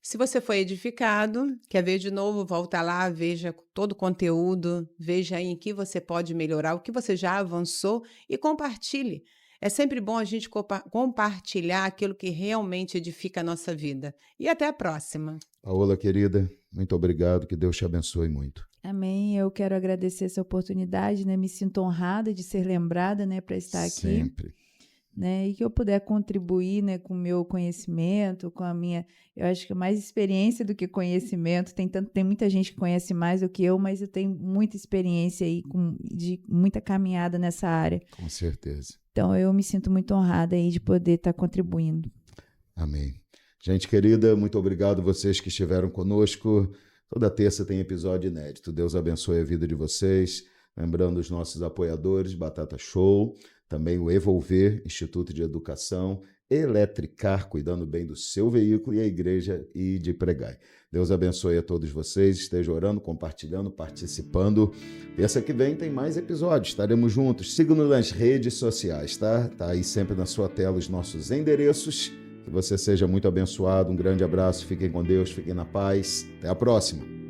Se você foi edificado, quer ver de novo, volta lá, veja todo o conteúdo, veja aí em que você pode melhorar, o que você já avançou e compartilhe. É sempre bom a gente compartilhar aquilo que realmente edifica a nossa vida. E até a próxima. Paola, querida, muito obrigado, que Deus te abençoe muito. Amém. Eu quero agradecer essa oportunidade, né? Me sinto honrada de ser lembrada, né, para estar aqui. Sempre. Né, e que eu puder contribuir, né, com o meu conhecimento, com a minha, eu acho que mais experiência do que conhecimento, tem muita gente que conhece mais do que eu, mas eu tenho muita experiência aí, de muita caminhada nessa área. Com certeza. Então eu me sinto muito honrada aí de poder estar contribuindo. Amém. Gente querida, muito obrigado vocês que estiveram conosco. Toda terça tem episódio inédito. Deus abençoe a vida de vocês. Lembrando os nossos apoiadores, Batata Show, também o Evolver, Instituto de Educação, Eletricar, cuidando bem do seu veículo, e a Igreja e de Pregai. Deus abençoe a todos vocês, esteja orando, compartilhando, participando. Terça que vem tem mais episódios, estaremos juntos. Siga-nos nas redes sociais, tá? Tá aí sempre na sua tela os nossos endereços. Que você seja muito abençoado, um grande abraço, fiquem com Deus, fiquem na paz. Até a próxima.